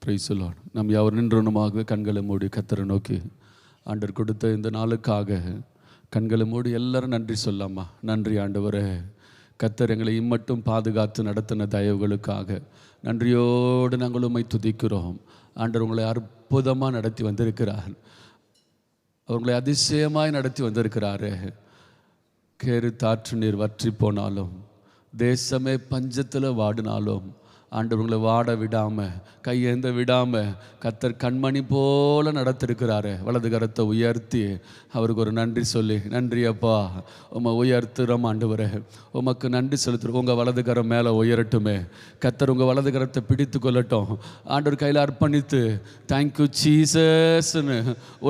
Praise the Lord. நாம் யாவர் நின்றோனுமாக கண்களை மூடி கர்த்தரை நோக்கி ஆண்டவர் கொடுத்த இந்த நாளுக்காக கண்களை மூடி எல்லாரும் நன்றி சொல்லாமா. நன்றி ஆண்டவரே, கர்த்தர் எங்களை இம்மட்டும் பாதுகாத்து நடத்தின தயவுகளுக்காக நன்றியோடு நாங்கள் உம்மை துதிக்கிறோம். ஆண்டவர் உங்களை அற்புதமாக நடத்தி வந்திருக்கிறார். அவங்களை அதிசயமாய் நடத்தி வந்திருக்கிறாரு. கேறு தாற்று நீர் வற்றி போனாலும், தேசமே பஞ்சத்தில் வாடினாலும் ஆண்டவர் உங்களை வாட விடாமல், கையேந்த விடாமல் கர்த்தர் கண்மணி போல நடத்திருக்கிறாரு. வலது கரத்தை உயர்த்தி அவருக்கு ஒரு நன்றி சொல்லி, நன்றி அப்பா, உம்மை உயர்த்துகிறோம் ஆண்டவரே, உமக்கு நன்றி செலுத்துகிறோம். உங்கள் வலது கரம் மேலே உயரட்டுமே. கர்த்தர் உங்கள் வலது கரத்தை பிடித்து கொள்ளட்டும். ஆண்டவர் கையில் அர்ப்பணித்து தேங்க்யூ ஜீசஸ்ன்னு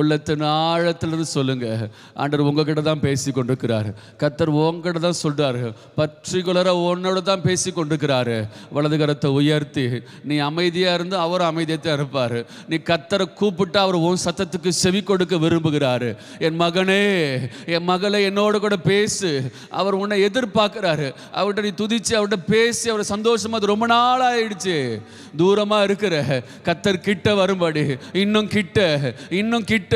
உள்ளத்தின் ஆழத்திலிருந்து சொல்லுங்கள். ஆண்டவர் உங்ககிட்ட தான் பேசி கொண்டிருக்கிறாரு. கர்த்தர் உங்ககிட்ட தான் சொல்கிறாரு. பர்டிகுலராக உன்னோட தான் பேசி கொண்டிருக்கிறாரு. வலது கரத்தை உயர்த்தி நீ அமைதியாக இருந்து அவர் அமைதியாக இருப்பார். நீ கர்த்தரை கூப்பிட்டு அவர் உன் சத்தத்துக்கு செவி கொடுக்க விரும்புகிறாரு. என் மகனே, என் மகளை என்னோடு கூட பேசு. அவர் உன்னை எதிர்பார்க்கிறாரு. அவர்கிட்ட நீ துதிச்சு அவர்கிட்ட பேசி அவர் சந்தோஷமா. அது ரொம்ப நாள் ஆயிடுச்சு. தூரமாக இருக்கிற கர்த்தர் கிட்ட வரும்படி இன்னும் கிட்ட, இன்னும் கிட்ட,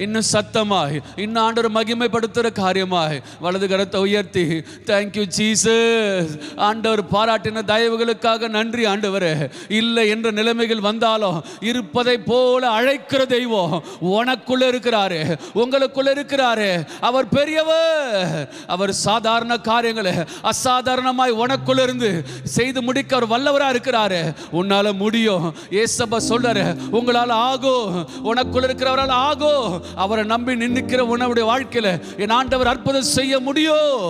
இன்னும் சத்தமாய், இன்னும் ஆண்டவர் மகிமைப்படுத்துகிற காரியமாய் வலது கரத்தை உயர்த்தி தேங்க்யூ ஜீசஸ். ஆண்டவர் பாராட்டின தயவுகளுக்காக நன்றி ஆண்டவரே. இல்லை என்ற நிலைமைகள் வந்தாலும் இருப்பதை போல அழைக்கிற தெய்வம் உனக்குள்ள இருக்கிறாரு, உங்களுக்குள்ள இருக்கிறாரு. அவர் பெரியவர். அவர் சாதாரண காரியங்களை அசாதாரணமாய் உனக்குள்ள இருந்து செய்து முடிக்க அவர் வல்லவரா இருக்கிறாரு. உன்னால முடியும். ஏசப்பா சொல்றாரு, உங்களால் ஆகும், உனக்குள்ள இருக்கிறவரால் ஆகும். அவரை நம்பி நின்னுக்கிற உன்னுடைய வாழ்க்கையில என் ஆண்டவர் அற்புதம் செய்ய முடியும்.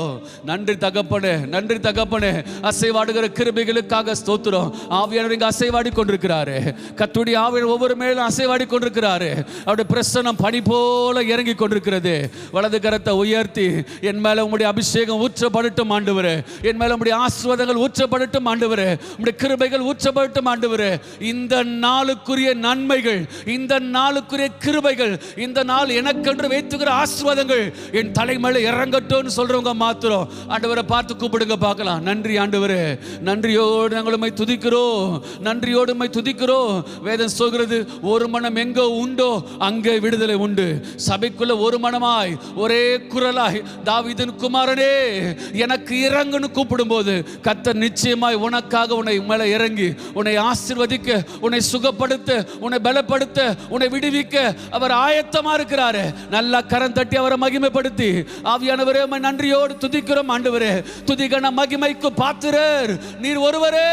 நன்றி தகப்பனே, நன்றி தகப்பனே. அசைவாடுகிற கிருபைகளுக்காக ஸ்தோத்திரம். ஆவியானவர் இங்க அசைவாடி கொண்டிருக்கிறாரு. கர்த்தருடைய ஆவியானவர் ஒவ்வொரு மேலும் அசைவாடி கொண்டிருக்கிறாரு. அவருடைய பிரசன்னம் பனி போல இறங்கி கொண்டிருக்கிறது. வலது கரத்தை உயர்த்தி என் மேல உம்முடைய அபிஷேகம் ஊற்றப்படட்டும் ஆண்டவரே. என் மேல உம்முடைய ஆசீர்வாதங்கள் ஊற்றப்படட்டும் ஆண்டவரே. உம்முடைய கிருபைகள் ஊற்றப்படட்டும் ஆண்டவரே. இந்த நாளுக்குரிய நன்மைகள், இந்த நாளுக்குரிய கிருபைகள், இந்த நாள் எனக்கென்று வைத்துக்கிற ஆசீர்வாதங்கள் என் தலைமையில இறங்கட்டும்னு சொல்றவங்க மாத்திரம் ஆண்டவரை பார்த்து கூப்பிடுங்க பார்க்கலாம். நன்றி ஆண்டவரே, நன்றியோடு நாங்கள் உம்மை துதிக்கிறோம், நன்றியோடு உம்மை துதிக்கிறோம். வேதம் சொல்கிறது, ஒரு மனம் எங்கே உண்டோ அங்கே விடுதலை உண்டு. சபைக்குள்ள ஒரு மனமாய் ஒரே குரலாய் தாவீதின் குமாரனே எனக்கு இறங்குன்னு கூப்பிடும் போது கர்த்தர் நிச்சயமாய் உனக்காக உன்னை மேல இறங்கி உன்னை ஆசீர்வதிக்க, உன்னை சுகப்படுத்த, உன்னை பலப்படுத்த, உன்னை விடுவிக்க அவர் ஆயத்தமா இருக்கிறாரு. நல்லா கரம் தட்டி அவரை மகிமைப்படுத்தி ஆவியானவரே உம்மை நன்றியோடு துதிக்கிறோம் ஆண்டவரே. துதிகன மகிமைக்கு பாத்திரர் நீர் ஒருவரே.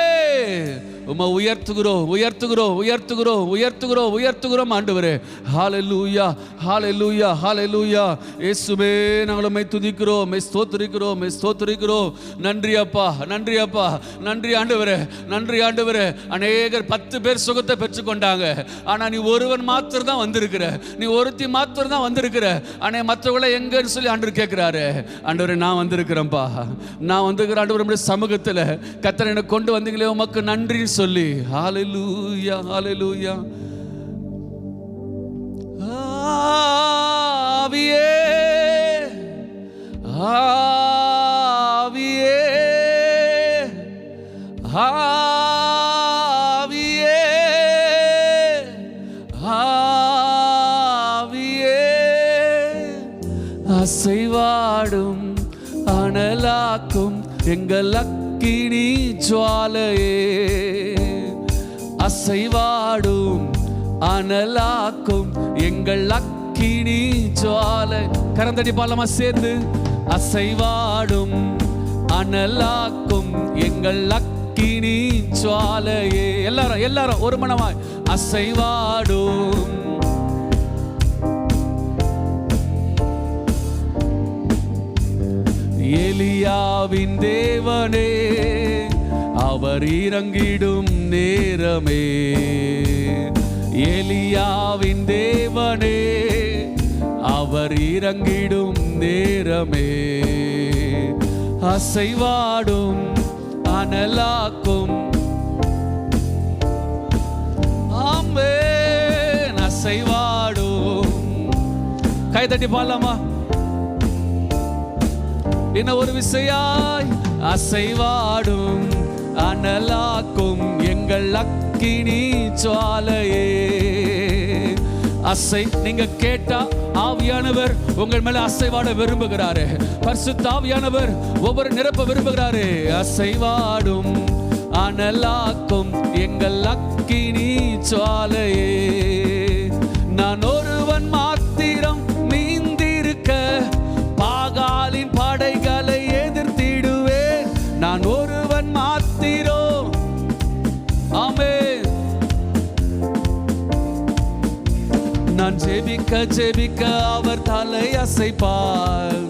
உம்மை உயர்த்துகிறோம், உயர்த்துகிறோம், உயர்த்துகிறோம், உயர்த்துகிறோம், உயர்த்துகிறோம் ஆண்டவரே. ஹல்லேலூயா, ஹல்லேலூயா, ஹல்லேலூயா. இயேசுவே நாங்கள் உம்மை துதிக்கிறோம், உம்மை ஸ்தோத்திரிக்கிறோம், உம்மை ஸ்தோத்திரிக்கிறோம். நன்றி அப்பா, நன்றி அப்பா, நன்றி ஆண்டவரே, நன்றி ஆண்டவரே. அநேகர் 10 பேர் சுகத்தை பெற்றுக்கொண்டாங்க. ஆனா நீ ஒருவன் மாத்திரம் தான் வந்திருக்கிற, நீ ஒருத்தி மாத்திரம் தான் வந்திருக்கிற. ஆனா மற்றவங்களை எங்கன்னு சொல்லி ஆண்டவர் கேட்கிறாரு. ஆண்டவரே நான் வந்திருக்கிறேன்ப்பா, நான் வந்திருக்கிற ஆண்டவர் நம்முடைய சமூகத்தில் கர்த்தர் என்னை கொண்டு வந்தீங்களே உமக்கு நன்றி சொல்லி. ஹல்லேலூயா, ஹல்லேலூயா. ஆவியே, ஆவியே, ஆவியே, ஆவியே, அசைவாடும் அனலாக்கும் எங்கள் அக்கினி ஜுவாலையே. அசைவாடும் அனலாக்கும் எங்கள் அக்கினி ஜுவாலை. கரந்தடி பாலமா சேர்ந்து. அசைவாடும் அனலாக்கும் எங்கள் அக்கினி ஜுவாலையே. எல்லாரும் எல்லாரும் ஒரு மனமாய் அசைவாடும். எலியாவின் தேவனே அவர் இறங்கிடும் நேரமே. எலியாவின் தேவனே அவர் இறங்கிடும் நேரமே. அசைவாடும் அனலாக்கும். ஆமென். அசைவாடும். கைதட்டி பாடலாமா? என்ன ஒரு விசையாய் அசைவாடும் அனலாக்கும் எங்கள் அக்கினி ஜுவாலையே. நீங்க கேட்டா ஆவியானவர் உங்கள் மேல அசைவாட விரும்புகிறாரு. பரிசுத்த ஆவியானவர் ஒவ்வொரு நிரப்ப விரும்புகிறாரு. அசைவாடும் அனலாக்கும் எங்கள் அக்கினி ஜுவாலையே. நான் ஒருவன் மாத்திரம் நீந்திருக்க பாகாலின் படைகளை எதிர்த்திடுவேன். நான் ஒருவன் மாத்திரம். ஆமென். நான் ஜெபிக்க ஜெபிக்க அவர் தலை அசைப்பார்,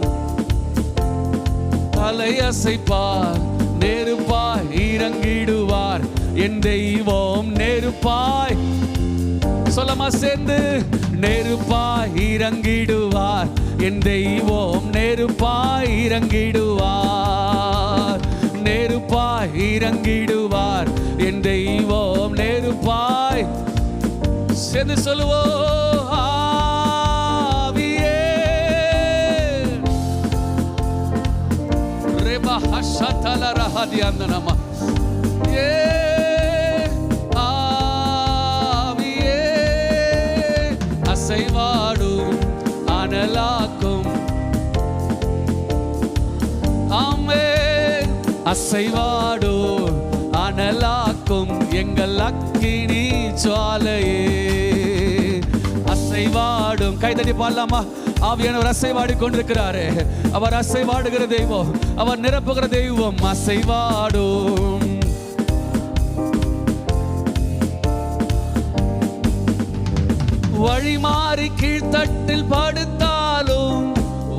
தலை அசைப்பார். நெருப்பாய் இறங்கிடுவார் என் தெய்வம். நெருப்பாய் சொல்லமா சேர்ந்து, நெருப்பாய் இறங்கிடுவார் என் தெய்வம். நெருப்பாய் இறங்கிடுவார், நெருப்பாய் இறங்கிடுவார் என் தெய்வம். நெருப்பாய் சேர்ந்து சொல்லுவோம். ஆவியே ரெபா ஹஷதல ரஹதியந்தனமா. ஆவியே அசைவாடும் அனலாக்கும். ஆமென். அசைவாடும் அனலாக்கும் எங்கள் அக்கினி ஜுவாலையே. அசைவாடும். கைதட்டி பாடலாமா? ஆவியானவர் அசைவாடி கொண்டிருக்கிறாரு. அவர் அசைவாடுகிற தெய்வம், அவர் நிரப்புகிற தெய்வம். அசைவாடும். வழிமாறி கீழ்த்தட்டில் படுத்தாலும்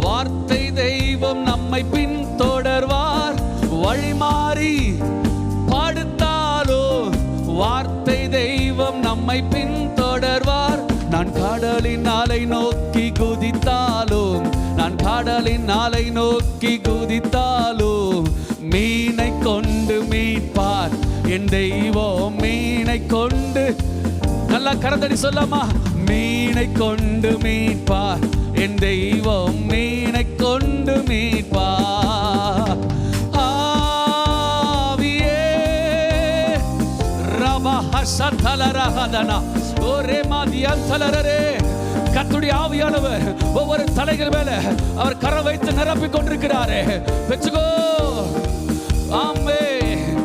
வார்த்தை தெய்வம் நம்மை பின்தொடர்வார். வழிமாறி படுத்தாலும் வார்த்தை தெய்வம் நம்மை பின்தொடர்வார். நான் கடலின் அலை நோக்கி குதித்தாலும், நான் கடலின் அலை நோக்கி குதித்தாலும் மீனை கொண்டு மீட்பார் என் தெய்வம். மீனை கொண்டு, நல்லா கரந்தடி சொல்லாமா? மீனை கொண்டு மீட்பார் என் தெய்வம். மீனை கொண்டு மீட்பார். ஆவியே ரபா ஹஷதல ரஹதனா ஒரே மாதியந்தலரே. கர்த்தருடைய ஆவியானவர் ஒவ்வொரு தலைகள் மேல அவர் கரம் வைத்து நிரப்பிக் கொண்டிருக்கிறாரே. வெச்சுகோ. ஆமென்.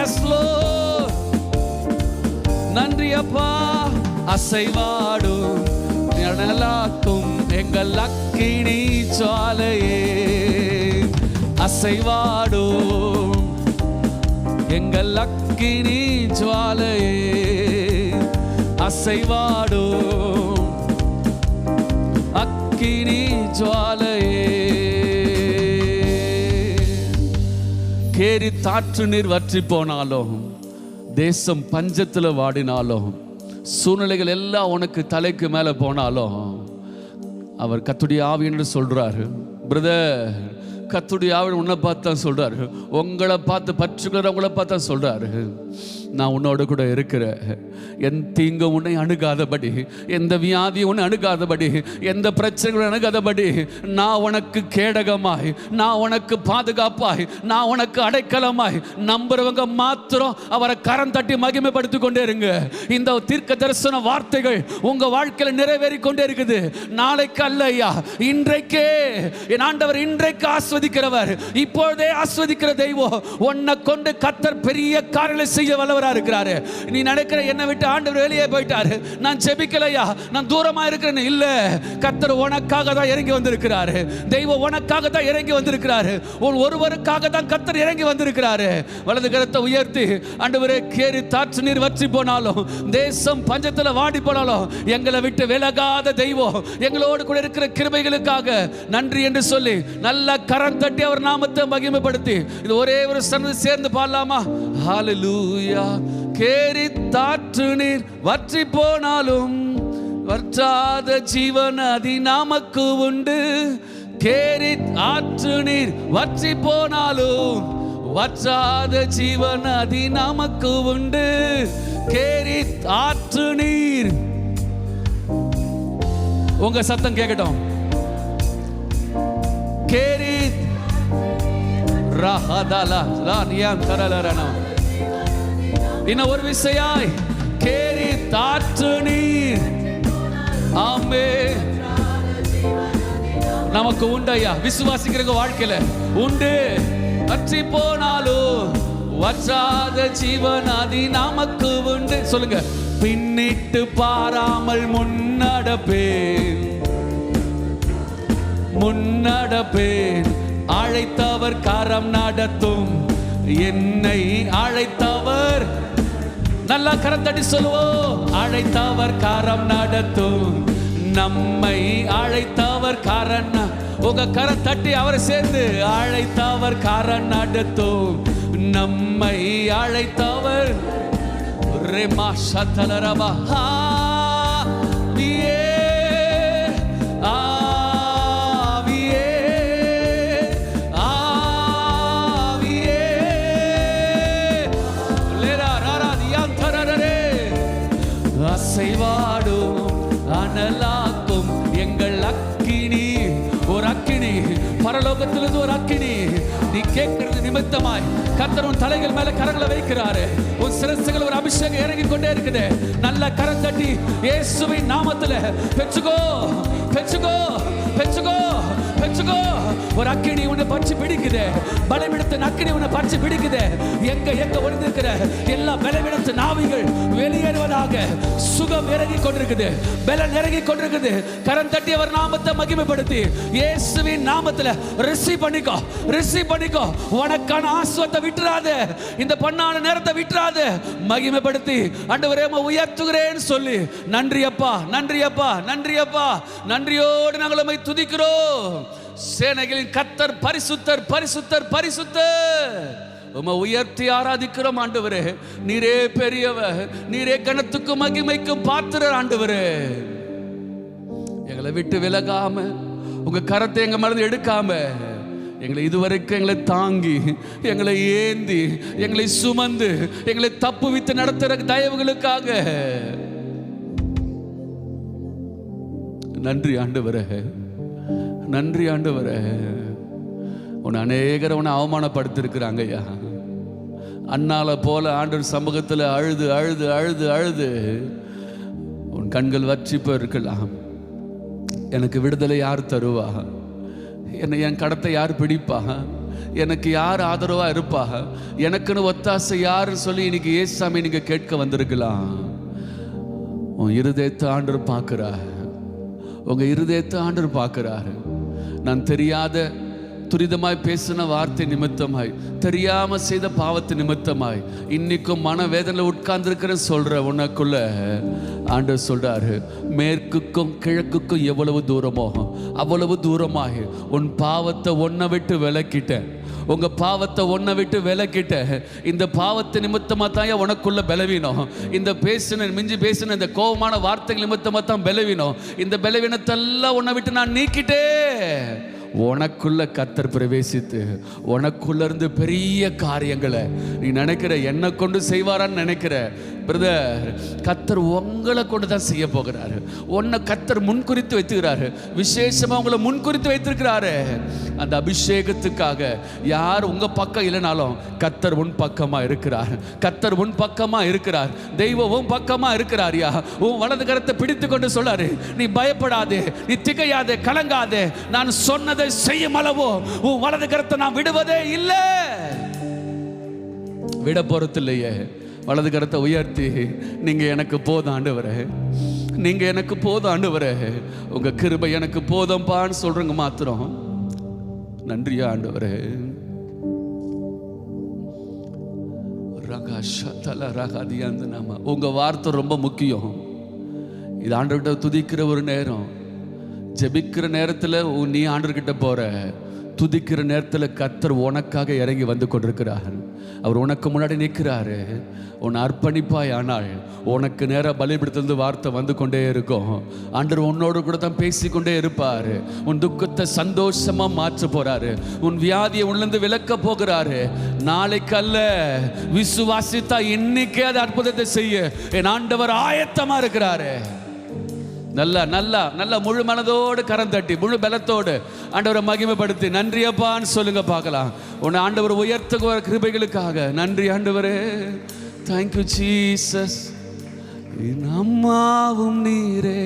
S Lord. நன்றி அப்பா. அசைவாடும் அனலாக்கும் எங்கள் அக்கினி ஜுவாலையே. அசைவாடும் எங்கள் அக்கினி ஜுவாலையே. அசைவாடும் அக்கினி ஜுவாலையே. கேரி தாற்று நீர் வற்றி போனாலும், தேசம் பஞ்சத்தில் வாடினாலும், சூழ்நிலைகள் எல்லாம் உனக்கு தலைக்கு மேலே போனாலும், அவர் கர்த்தருடைய ஆவி என்று சொல்றாரு. பிரதர், கர்த்தருடைய ஆவி உன்னை பார்த்து தான் சொல்றாரு. உங்களை பார்த்து பற்றுக்கிறவங்களை பார்த்து தான் சொல்றாரு. நான் உன்னோட கூட இருக்கிறேன். என் தீங்கு உன்னை அணுகாதபடி, எந்த வியாதி உன்னை அணுகாதபடி, எந்த பிரச்சனைகளும் அணுகாதபடி நான் உனக்கு கேடகமாய், நான் உனக்கு பாதுகாப்பாய், நான் உனக்கு அடைக்கலமாய். நம்புறவங்க மாத்திரம் அவரை கரம் தட்டி மகிமைப்படுத்திக் கொண்டே இருங்க. இந்த தீர்க்க தரிசன வார்த்தைகள் உங்க வாழ்க்கையில நிறைவேறி கொண்டே இருக்குது. நாளைக்கு அல்ல ஐயா, இன்றைக்கே என் ஆண்டவர் இன்றைக்கு ஆஸ்வதிக்கிறவர், இப்பொழுதே ஆஸ்வதிக்கிற தெய்வம். உன்னை கொண்டு கர்த்தர் பெரிய காரியங்களை செய்ய வல்லவராக இருக்கிறாரு. நீ நினைக்கிற என்னை விட்டு ஆண்டவர் வெளியே போயிட்டாரு, நான் ஜெபிக்கலையா, நான் தூரமா இருக்கிறேன்னு இல்ல. கர்த்தர் உனக்காக தான் இறங்கி வந்திருக்கிறாரு. தெய்வம் உனக்காக தான் இறங்கி வந்திருக்கிறாரு. ஒருவருக்காக தான் கர்த்தர் இறங்கி வந்திருக்கிறாரு. வலது கரத்தை உயர்த்தி, ஆண்டவரே, கேரி தாற்று நீர் வற்றி போனாலும், தேசம் பஞ்சத்தில் வாடி போனாலும், எங்களை விட்டு விலகாத தெய்வம், எங்களோடு கூட இருக்கிற கிருபைகளுக்காக நன்றி என்று சொல்லி நல்ல கரம் தட்டி அவர் நாமத்தை மகிமைப்படுத்தி இது ஒரே ஒரு சரணத்தை சேர்ந்து பாடலாமா? ஹல்லேலூயா. கேரி தாற்று நீர் வற்றி போனாலும் வற்றாத ஜீவன் அதி நமக்கு உண்டு. கேரி ஆற்று நீர் வற்றி போனாலும் வற்றாத ஜீவன் அதி நமக்கு உண்டு. கேரி ஆற்று நீர். உங்க சத்தம் கேட்கட்டும். கேரி ரஹதலா ரானியான் தரலரனா. இன்னும் ஒரு விசையாய் கேரி தாற்று நீர். ஆமே, நமக்கு உண்டு ஐயா. விசுவாசிக்கிற வாழ்க்கையில உண்டு. அற்றி போனாலும் வற்றாத ஜீவனாதி நமக்கு உண்டு. சொல்லுங்க. பின்னிட்டு பாராமல் முன்னடப்பேன், முன்னடப்பேன். அழைத்தவர் கரம் நடத்தும், என்னை அழைத்தவர். நல்லா கரத்தடி சொல்லுவோம். அழைத்தவர் கரம் நடத்தும், நம்மை அழைத்தவர் கரம். உங்க கரம் தட்டி அவரை சேர்ந்து. அழைத்தவர் கரம் நடத்தும், நம்மை அழைத்தவர். ரெமா சதலரபா ஆவியே, ஆவியே, ஆவியே. லேரா ராரா தியாந்தரரே. அசைவாடும் அனலாக்கும் எங்கள் அக்கினி. ஒரு அக்கினி, பரலோகத்திலிருந்து ஒரு அக்கினி. நீ கேட்கிறது நிமித்தமாய் கர்த்தர் உன் தலைகள் மேல கரங்களை வைக்கிறாரு. உன் சிரசுகள் ஒரு அபிஷேகம் இறங்கி கொண்டே இருக்குது. நல்ல கரம் தட்டி இயேசுவின் நாமத்துல பெற்றுக்கோ, பெற்றுக்கோ, பெற்றுக்கோ, பெற்றுக்கோ. ஒரு அக்கினி உன்னை பற்றி பிடிக்குது. பலவீனத்தின் அக்கினி உன்னை பற்றி பிடிக்குது. எங்க எங்க ஒளிந்திருக்கிற எல்லா பலவீனத்தின் ஆவிகள் வெளியேறுவதாக. சுகம் இறங்கி கொண்டிருக்குது, பலன் இறங்கி கொண்டிருக்குது. கரம் தட்டி அவர் நாமத்தை மகிமைப்படுத்தி இயேசுவின் நாமத்துல ரிசீவ் பண்ணிக்கோ, ரிசீவ் பண்ணிக்கோ. உனக்கான ஆசீர்வாதத்தை விட்டுறாத, இந்த பொன்னான நேரத்தை விட்டுறாத. மகிமைப்படுத்தி ஆண்டவரே உயர்த்துகிறேன்னு சொல்லி, நன்றி அப்பா, நன்றி அப்பா, நன்றி அப்பா. நன்றியோடு நாங்கள் உம்மை துதிக்கிறோம். சேனைகளின் கர்த்தர் பரிசுத்தர், பரிசுத்தர், பரிசுத்தர். உம்மை உயர்த்தி ஆராதிக்கிறோம் ஆண்டவரே. நீரே பெரியவர், நீரே கனத்துக்கும் மகிமைக்கும் பாத்திரர் ஆண்டவரே. எங்களை விட்டு விலகாம, உங்க கரத்தை எங்க மனது எடுக்காம, எங்களை இதுவரைக்கும் எங்களை தாங்கி, எங்களை ஏந்தி, எங்களை சுமந்து, எங்களை தப்பு வித்து நடத்துற தயவுகளுக்காக நன்றி ஆண்டவரே, நன்றி ஆண்டவரே. உன்னை அநேகரை உன்னை அவமானப்படுத்திருக்கிறாங்க ஐயா. அண்ணால போல ஆண்டவர் சமூகத்தில் அழுது அழுது அழுது அழுது உன் கண்கள் வற்றி போயிருக்கலாம். எனக்கு விடுதலை யார் தருவா? என்னை என் கடத்தை யார் பிடிப்பா? எனக்கு யார் ஆதரவா இருப்பா? எனக்குன்னு ஒத்தாசை யாருன்னு சொல்லி இன்னைக்கு ஏசாமி நீங்க கேட்க வந்திருக்கலாம். உன் இருதயத்தை ஆண்டவர் பார்க்கிறார், உங்க இருதயத்தை ஆண்டவர் பார்க்கிறாரு. நான் தெரியாத துரிதமாய் பேசின வார்த்தை நிமித்தமாய், தெரியாம செய்த பாவத்து நிமித்தமாய் இன்னைக்கும் மனவேதனை உட்கார்ந்துருக்கிற சொல்ற உனக்குள்ள ஆண்டவர் சொல்றாரு, மேற்குக்கும் கிழக்குக்கும் எவ்வளவு தூரமோ அவ்வளவு தூரமாய் உன் பாவத்தை ஒன்ன விட்டு விலக்கிட்ட, உங்க பாவத்தை ஒன்ன விட்டு விலக்கிட்ட. இந்த பாவத்தை நிமித்தமா தான் உனக்குள்ள பலவீனம். இந்த பேசின மிஞ்சி பேசின இந்த கோபமான வார்த்தைகள் நிமித்தமா தான் பலவீனம். இந்த பலவீனத்தெல்லாம் உன்னை விட்டு நான் நீக்கிட்டே. உனக்குள்ள கர்த்தர் பிரவேசித்து உனக்குள்ள இருந்து பெரிய காரியங்களை நீ நினைக்கிற என்னை கொண்டு செய்வாரான்னு நினைக்கிற பிரதர், கர்த்தர் உங்களை கொண்டு தான் செய்ய போகிறாரு. உன்னை கர்த்தர் முன்குறித்து வைத்துக்கிறாரு, விசேஷமா உங்களை முன்குறித்து வைத்திருக்கிறாரு. அந்த அபிஷேகத்துக்காக யார் உங்க பக்கம் இல்லைனாலும் கர்த்தர் உன் பக்கமா இருக்கிறார், கர்த்தர் உன் பக்கமா இருக்கிறார், தெய்வம் உன் பக்கமா இருக்கிறார். யா உன் வலது கரத்தை பிடித்து கொண்டு சொல்லாரு, நீ பயப்படாதே, நீ திகையாதே, கலங்காதே, நான் சொன்னதை செய்யும் அளவோ உன் வலது கரத்தை நான் விடுவதே இல்லை, விட போறது இல்லையே. வலது கரத்தை உயர்த்தி, நீங்க எனக்கு போதும் ஆண்டவரே, நீங்க எனக்கு போதும் ஆண்டவரே, உங்க கிருபை எனக்கு போதும்பான்னு சொல்றங்க மாத்திரம். நன்றியா ஆண்டவரே. உங்க வார்த்தை ரொம்ப முக்கியம். இது ஆண்டவர்கிட்ட துதிக்கிற ஒரு நேரம், ஜெபிக்கிற நேரத்தில் நீ ஆண்டவர்கிட்ட போற, துதிக்கிற நேரத்தில் கர்த்தர் உனக்காக இறங்கி வந்து கொண்டிருக்கிறார். அவர் உனக்கு முன்னாடி நிற்கிறாரு. உன்னை அர்ப்பணிப்பாய், ஆனால் உனக்கு நேராக பலிபீடத்திலிருந்து வார்த்தை வந்து கொண்டே இருக்கும். ஆண்டவர் உன்னோடு கூட தான் பேசிக்கொண்டே இருப்பார். உன் துக்கத்தை சந்தோஷமா மாற்ற போறாரு, உன் வியாதியை உள்ளிருந்து விலக்க போகிறாரு. நாளைக்கு அல்ல, விசுவாசித்தா இன்னைக்கே அது அற்புதத்தை செய்ய என் ஆண்டவர் ஆயத்தமா இருக்கிறாரு. நல்லா நல்லா நல்லா முழு மனதோடு கரம் தட்டி முழு பலத்தோடு ஆண்டவரை மகிமைப்படுத்தி நன்றி அப்பான்னு சொல்லுங்க பார்க்கலாம். உன்னை ஆண்டவர் உயர்த்துகிற கிருபைகளுக்காக நன்றி ஆண்டவரே. Thank you Jesus. என் அம்மாவும் நீரே,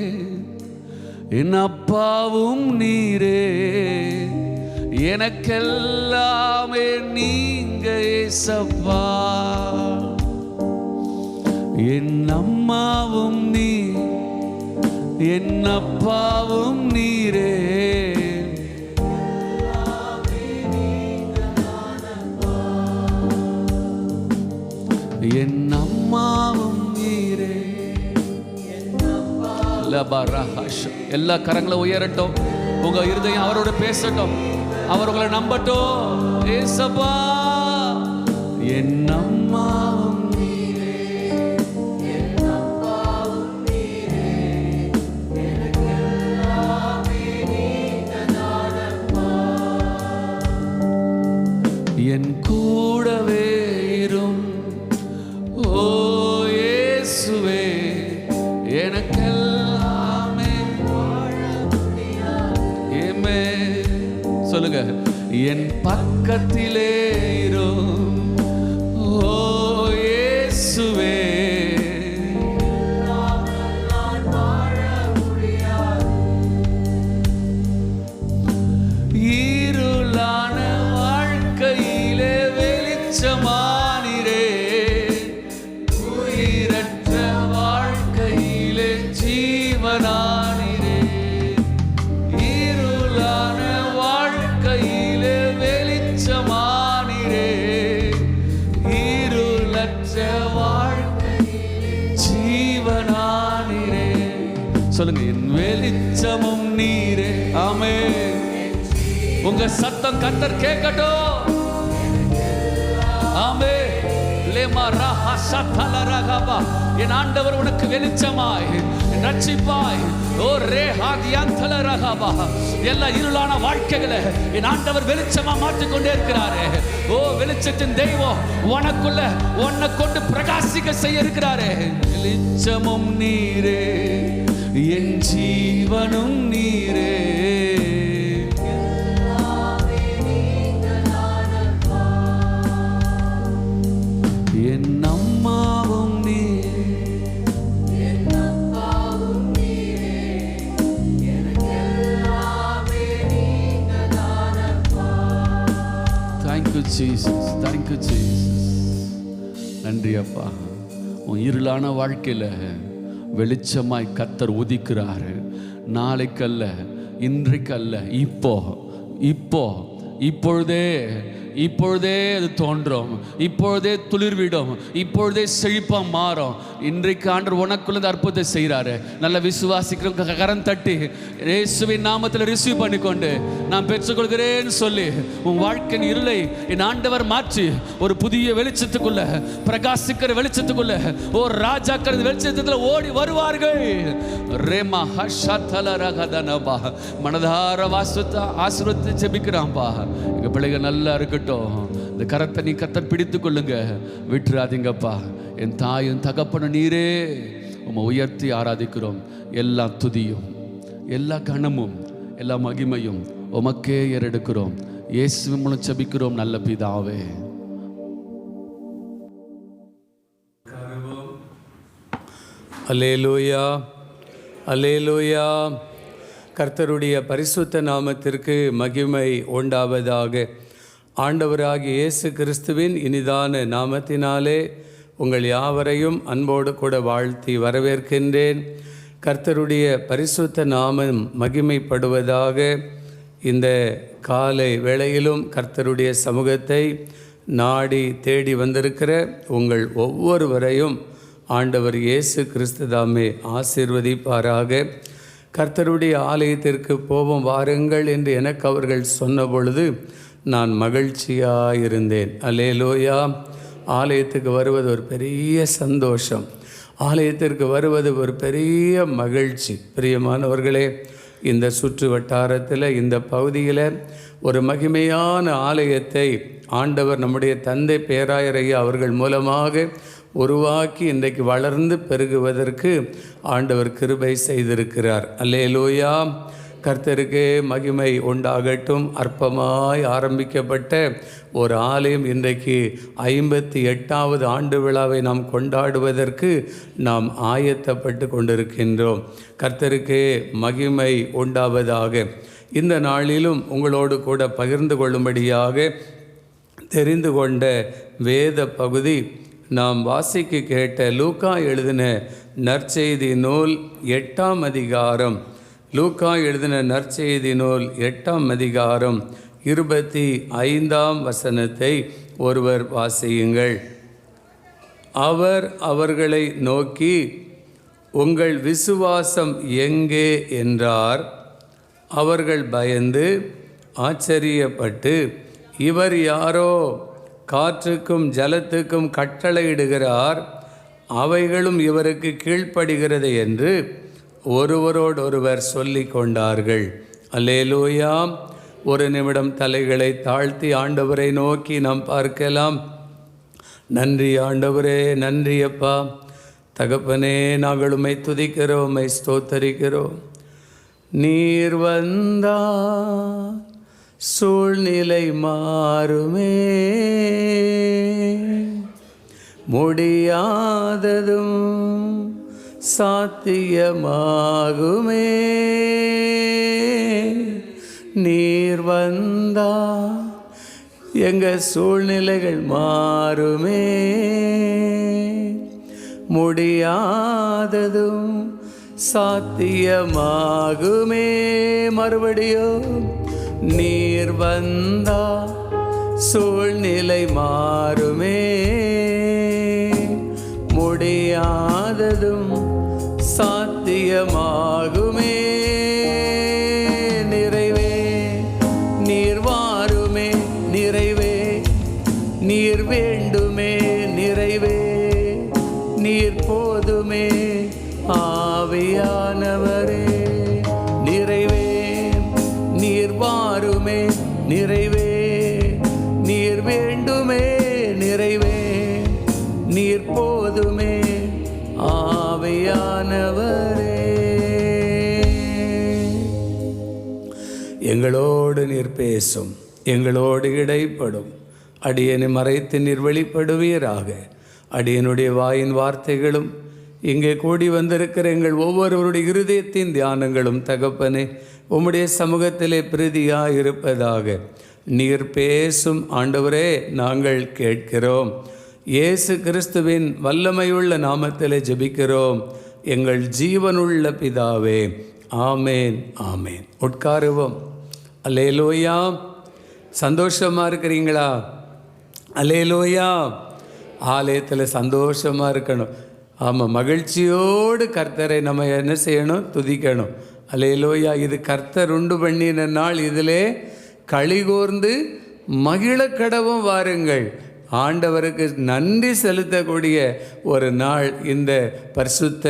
என் அப்பாவும் நீரே, எனக்கெல்லாமே நீங்க ஏசப்பா. என் அம்மாவும் நீ, என் அப்பாவும் நீரே, என் அம்மாவும் நீரே. எல்லா கரங்களை உயரட்டும், உங்க இருதயம் அவரோட பேசட்டும், அவர் உங்களை நம்பட்டும். ஏசப்பா என் அம்மாவும் நீரே, என் அப்பாவும் நீரே, எனக்கெல்லாமே நீங்க தானப்பா. என் கூடவே இரும் ஓ இயேசுவே, எனக்கெல்லாமே வாழ முடியாது. ஏமே சொல்லுங்க. என் பக்கத்திலே இரும் ஓ இயேசுவே, நான் வாழ முடியாது. இருளான வாழ்க்கையிலே வெளிச்சமானிரே, உயிரற்ற வாழ்க்கையிலே ஜீவனானிரே. இருளான வாழ்க்கையிலே வெளிச்சமானிரே, இருளற்ற வாழ்க்கையிலே ஜீவனானிரே. சொல்லுங்க. என் வெளிச்சமும் நீரே. ஆமென். உங்க சத்தம் கர்த்தர் கேட்கட்டும். ஆமென். என் ஆண்டவர் உனக்கு வெளிச்சமாய் ரட்சிப்பாய். ஓ ரேஹாதியந்தல ரகபா. எல்லா இருளான வாழ்க்கைகளை என் ஆண்டவர் வெளிச்சமா மாற்றிக்கொண்டே இருக்கிறாரு. ஓ வெளிச்சத்தின் தெய்வம் உனக்குள்ள உன்னை கொண்டு பிரகாசிக்க செய்ய இருக்கிறாரு. வெளிச்சமும் நீரே, என் ஜீவனும் நீரே, என் அம்மாவும் நீரே, என் அப்பாவும் நீரே, எனக்கெல்லாமே நீங்க தானப்பா. Thank you Jesus, thank you Jesus. நன்றி அப்பா. உன் இருளான வாழ்க்கையில் வெளிச்சமாய் கர்த்தர் உதிக்கிறாரு. நாளைக்கல்ல, இன்றைக்கல்ல, இப்போ இப்போ இப்பொழுதே இப்பொழுதே அது தோன்றும், இப்பொழுதே துளிர்விடும், இப்பொழுதே செழிப்பாக மாறும். இன்றைக்கு ஆண்டவர் உனக்குள்ள அற்புதத்தை செய்கிறாரு. நல்ல விசுவாசிக்கிற கரம் தட்டி இயேசுவின் நாமத்தில் ரிசீவ் பண்ணிக்கொண்டு நான் பெற்றுக்கொள்கிறேன்னு சொல்லி உன் வாழ்க்கையின் இருளை என் ஆண்டவர் மாற்றி ஒரு புதிய வெளிச்சத்துக்குள்ள, பிரகாசிக்கிற வெளிச்சத்துக்குள்ள, ஒரு ராஜாக்கிறது வெளிச்சத்தில் ஓடி வருவார்கள். ரேமா ஹஷாத்தல ரகதனபா. மனதார வாசத்தை ஆசீர்வதித்து ஜெபிக்கிறான்பா. எங்க பிள்ளைகள் நல்லா இருக்கட்டும். இந்த கரத்தை நீ கர்த்தர் பிடித்து கொள்ளுங்க, விட்டுறாதீங்கப்பா. என் தாயும் தகப்பனும் நீரே உம்மை உயர்த்தி ஆராதிக்கிறோம். எல்லா துதியும், எல்லா கனமும், எல்லா மகிமையும் உமக்கே ஏறெடுக்கிறோம். இயேசுவின் மூலம் ஜெபிக்கிறோம் நல்ல பிதாவே. அல்லேலூயா, அல்லேலூயா. கர்த்தருடைய பரிசுத்த நாமத்திற்கு மகிமை உண்டாவதாக. ஆண்டவராகிய இயேசு கிறிஸ்துவின் இனிதான நாமத்தினாலே உங்கள் யாவரையும் அன்போடு கூட வாழ்த்தி வரவேற்கின்றேன். கர்த்தருடைய பரிசுத்த நாமம் மகிமைப்படுவதாக. இந்த காலை வேளையிலும் கர்த்தருடைய சமூகத்தை நாடி தேடி வந்திருக்கிற உங்கள் ஒவ்வொருவரையும் ஆண்டவர் இயேசு கிறிஸ்து தாமே ஆசீர்வதிப்பாராக. கர்த்தருடைய ஆலயத்திற்கு போவோம் வாருங்கள் என்று எனக்கு அவர்கள் சொன்ன பொழுது நான் மகிழ்ச்சியாயிருந்தேன். அல்லேலூயா. ஆலயத்துக்கு வருவது ஒரு பெரிய சந்தோஷம், ஆலயத்திற்கு வருவது ஒரு பெரிய மகிழ்ச்சி. பிரியமானவர்களே, இந்த சுற்று வட்டாரத்தில், இந்த பகுதியில் ஒரு மகிமையான ஆலயத்தை ஆண்டவர் நம்முடைய தந்தை பேராயர் ஐயா அவர்கள் மூலமாக உருவாக்கி இன்றைக்கு வளர்ந்து பெருகுவதற்கு ஆண்டவர் கிருபை செய்திருக்கிறார். அல்லேலூயா. கர்த்தருக்கே மகிமை உண்டாகட்டும். அற்பமாய் ஆரம்பிக்கப்பட்ட ஒரு ஆலயம் இன்றைக்கு 58வது ஆண்டு விழாவை நாம் கொண்டாடுவதற்கு நாம் ஆயத்தப்பட்டு கொண்டிருக்கின்றோம். கர்த்தருக்கே மகிமை உண்டாவதாக. இந்த நாளிலும் உங்களோடு கூட பகிர்ந்து கொள்ளும்படியாக தெரிந்து கொண்ட வேத பகுதி நாம் வாசிக்க கேட்ட லூக்கா எழுதின நற்செய்தி நூல் 8ஆம் அதிகாரம். லூக்கா எழுதின நற்செய்தி நூல் 8ஆம் அதிகாரம் 25ஆம் வசனத்தை ஒருவர் வாசியுங்கள். அவர் அவர்களை நோக்கி, உங்கள் விசுவாசம் எங்கே என்றார். அவர்கள் பயந்து ஆச்சரியப்பட்டு, இவர் யாரோ காற்றுக்கும் ஜலத்துக்கும் கட்டளையிடுகிறார், அவைகளும் இவருக்கு கீழ்ப்படுகிறது என்று ஒருவரோடொருவர் சொல்லி கொண்டார்கள். அல்லேலூயா. ஒரு நிமிடம் தலைகளை தாழ்த்தி ஆண்டவரை நோக்கி நாம் பார்க்கலாம். நன்றி ஆண்டவரே, நன்றி அப்பா. தகப்பனே, நாங்கள் உம்மை துதிக்கிறோம், உம்மை ஸ்தோத்தரிக்கிறோம். நீர் வந்தா சூழ்நிலை மாறுமே, முடியாததும் சாத்தியமாகுமே. நீர் வந்தா எங்க சூழ்நிலைகள் மாறுமே, முடியாததும் சாத்தியமாகுமே. மறுபடியும் நீர் வந்தா சூழ்நிலை மாறுமே, முடியாததும் சாத்தியமாகுமே. நிறைவே நீர் வாருமே, நிறைவே நீர் வேண்டுமே, நிறைவே நீர் போதுமே. ஆவியானவரே, நிறைவே நீர் வாருமே, நிறைவே நீர் வேண்டுமே, நிறைவே நீர் போதுமே. ஆவியானவரே, எங்களோடு நீர் பேசும், எங்களோடு இடைப்படும். அடியனை மறைத்து நீர் வெளிப்படுவீராக. அடியனுடைய வாயின் வார்த்தைகளும் இங்கே கூடி வந்திருக்கிற எங்கள் ஒவ்வொருவருடைய இருதயத்தின் தியானங்களும் தகப்பனே உம்முடைய சமூகத்திலே பிரீதியாக இருப்பதாக. நீர் பேசும் ஆண்டவரே, நாங்கள் கேட்கிறோம். இயேசு கிறிஸ்துவின் வல்லமையுள்ள நாமத்திலே ஜெபிக்கிறோம் எங்கள் ஜீவனுள்ள பிதாவே. ஆமேன், ஆமேன். உட்காருவோம். அல்லேலூயா. சந்தோஷமாக இருக்கிறீங்களா? அல்லேலூயா. ஆலயத்தில் சந்தோஷமாக இருக்கணும். ஆமாம், மகிழ்ச்சியோடு கர்த்தரை நம்ம என்ன செய்யணும்? துதிக்கணும். அல்லேலூயா. இது கர்த்தர் உண்டு பண்ணின நாள், இதிலே களிகூர்ந்து மகிழ கடவும் வாருங்கள். ஆண்டவருக்கு நன்றி செலுத்தக்கூடிய ஒரு நாள் இந்த பரிசுத்த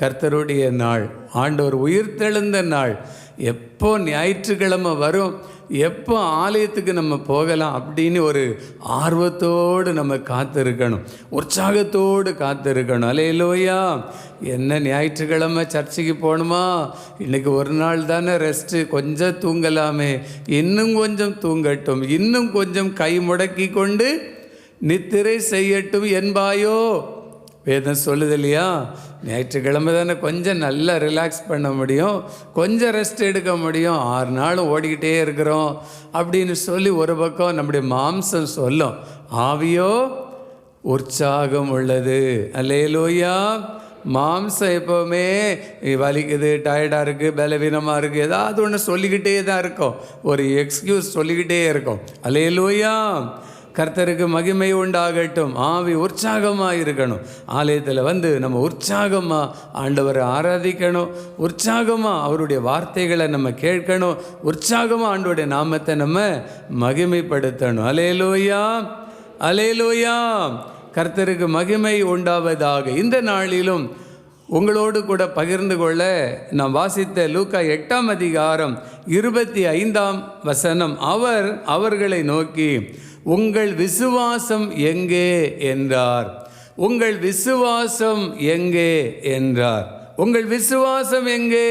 கர்த்தருடைய நாள், ஆண்டவர் உயிர்த்தெழுந்த நாள். எப்போ ஞாயிற்றுக்கிழமை வரும், எப்போ ஆலயத்துக்கு நம்ம போகலாம் அப்படின்னு ஒரு ஆர்வத்தோடு நம்ம காத்திருக்கணும், உற்சாகத்தோடு காத்திருக்கணும். அல்லேலூயா. என்ன ஞாயிற்றுக்கிழமை சர்ச்சுக்கு போகணுமா? இன்றைக்கி ஒரு நாள் தானே ரெஸ்ட்டு, கொஞ்சம் தூங்கலாமே, இன்னும் கொஞ்சம் தூங்கட்டும், இன்னும் கொஞ்சம் கை முடக்கி கொண்டு நித்திரை செய்யட்டும் என்பாயோ? வேதம் சொல்லுது இல்லையா? ஞாயிற்றுக்கிழமை தானே கொஞ்சம் நல்லா ரிலாக்ஸ் பண்ண முடியும், கொஞ்சம் ரெஸ்ட் எடுக்க முடியும். 6 நாளும் ஓடிக்கிட்டே இருக்கிறோம் அப்படின்னு சொல்லி ஒரு பக்கம் நம்முடைய மாம்சம் சொல்லும். ஆவியோ உற்சாகம் உள்ளது. அல்லேலூயா. மாம்சம் எப்போவுமே வலிக்குது, டயர்டாக இருக்குது, பலவீனமாக இருக்குது, ஏதாவது ஒன்று சொல்லிக்கிட்டே தான் இருக்கும், ஒரு எக்ஸ்கியூஸ் சொல்லிக்கிட்டே இருக்கும். அல்லேலூயா. கர்த்தருக்கு மகிமை உண்டாகட்டும். ஆவி உற்சாகமாக இருக்கணும். ஆலயத்தில் வந்து நம்ம உற்சாகமாக ஆண்டவரை ஆராதிக்கணும், உற்சாகமாக அவருடைய வார்த்தைகளை நம்ம கேட்கணும், உற்சாகமாக ஆண்டவருடைய நாமத்தை நம்ம மகிமைப்படுத்தணும். அல்லேலூயா, அல்லேலூயா. கர்த்தருக்கு மகிமை உண்டாவதாக. இந்த நாளிலும் உங்களோடு கூட பகிர்ந்து கொள்ள நாம் வாசித்த லூக்கா 8ஆம் அதிகாரம் 25ஆம் வசனம். அவர் அவர்களை நோக்கி, உங்கள் விசுவாசம் எங்கே என்றார். உங்கள் விசுவாசம் எங்கே என்றார். உங்கள் விசுவாசம் எங்கே?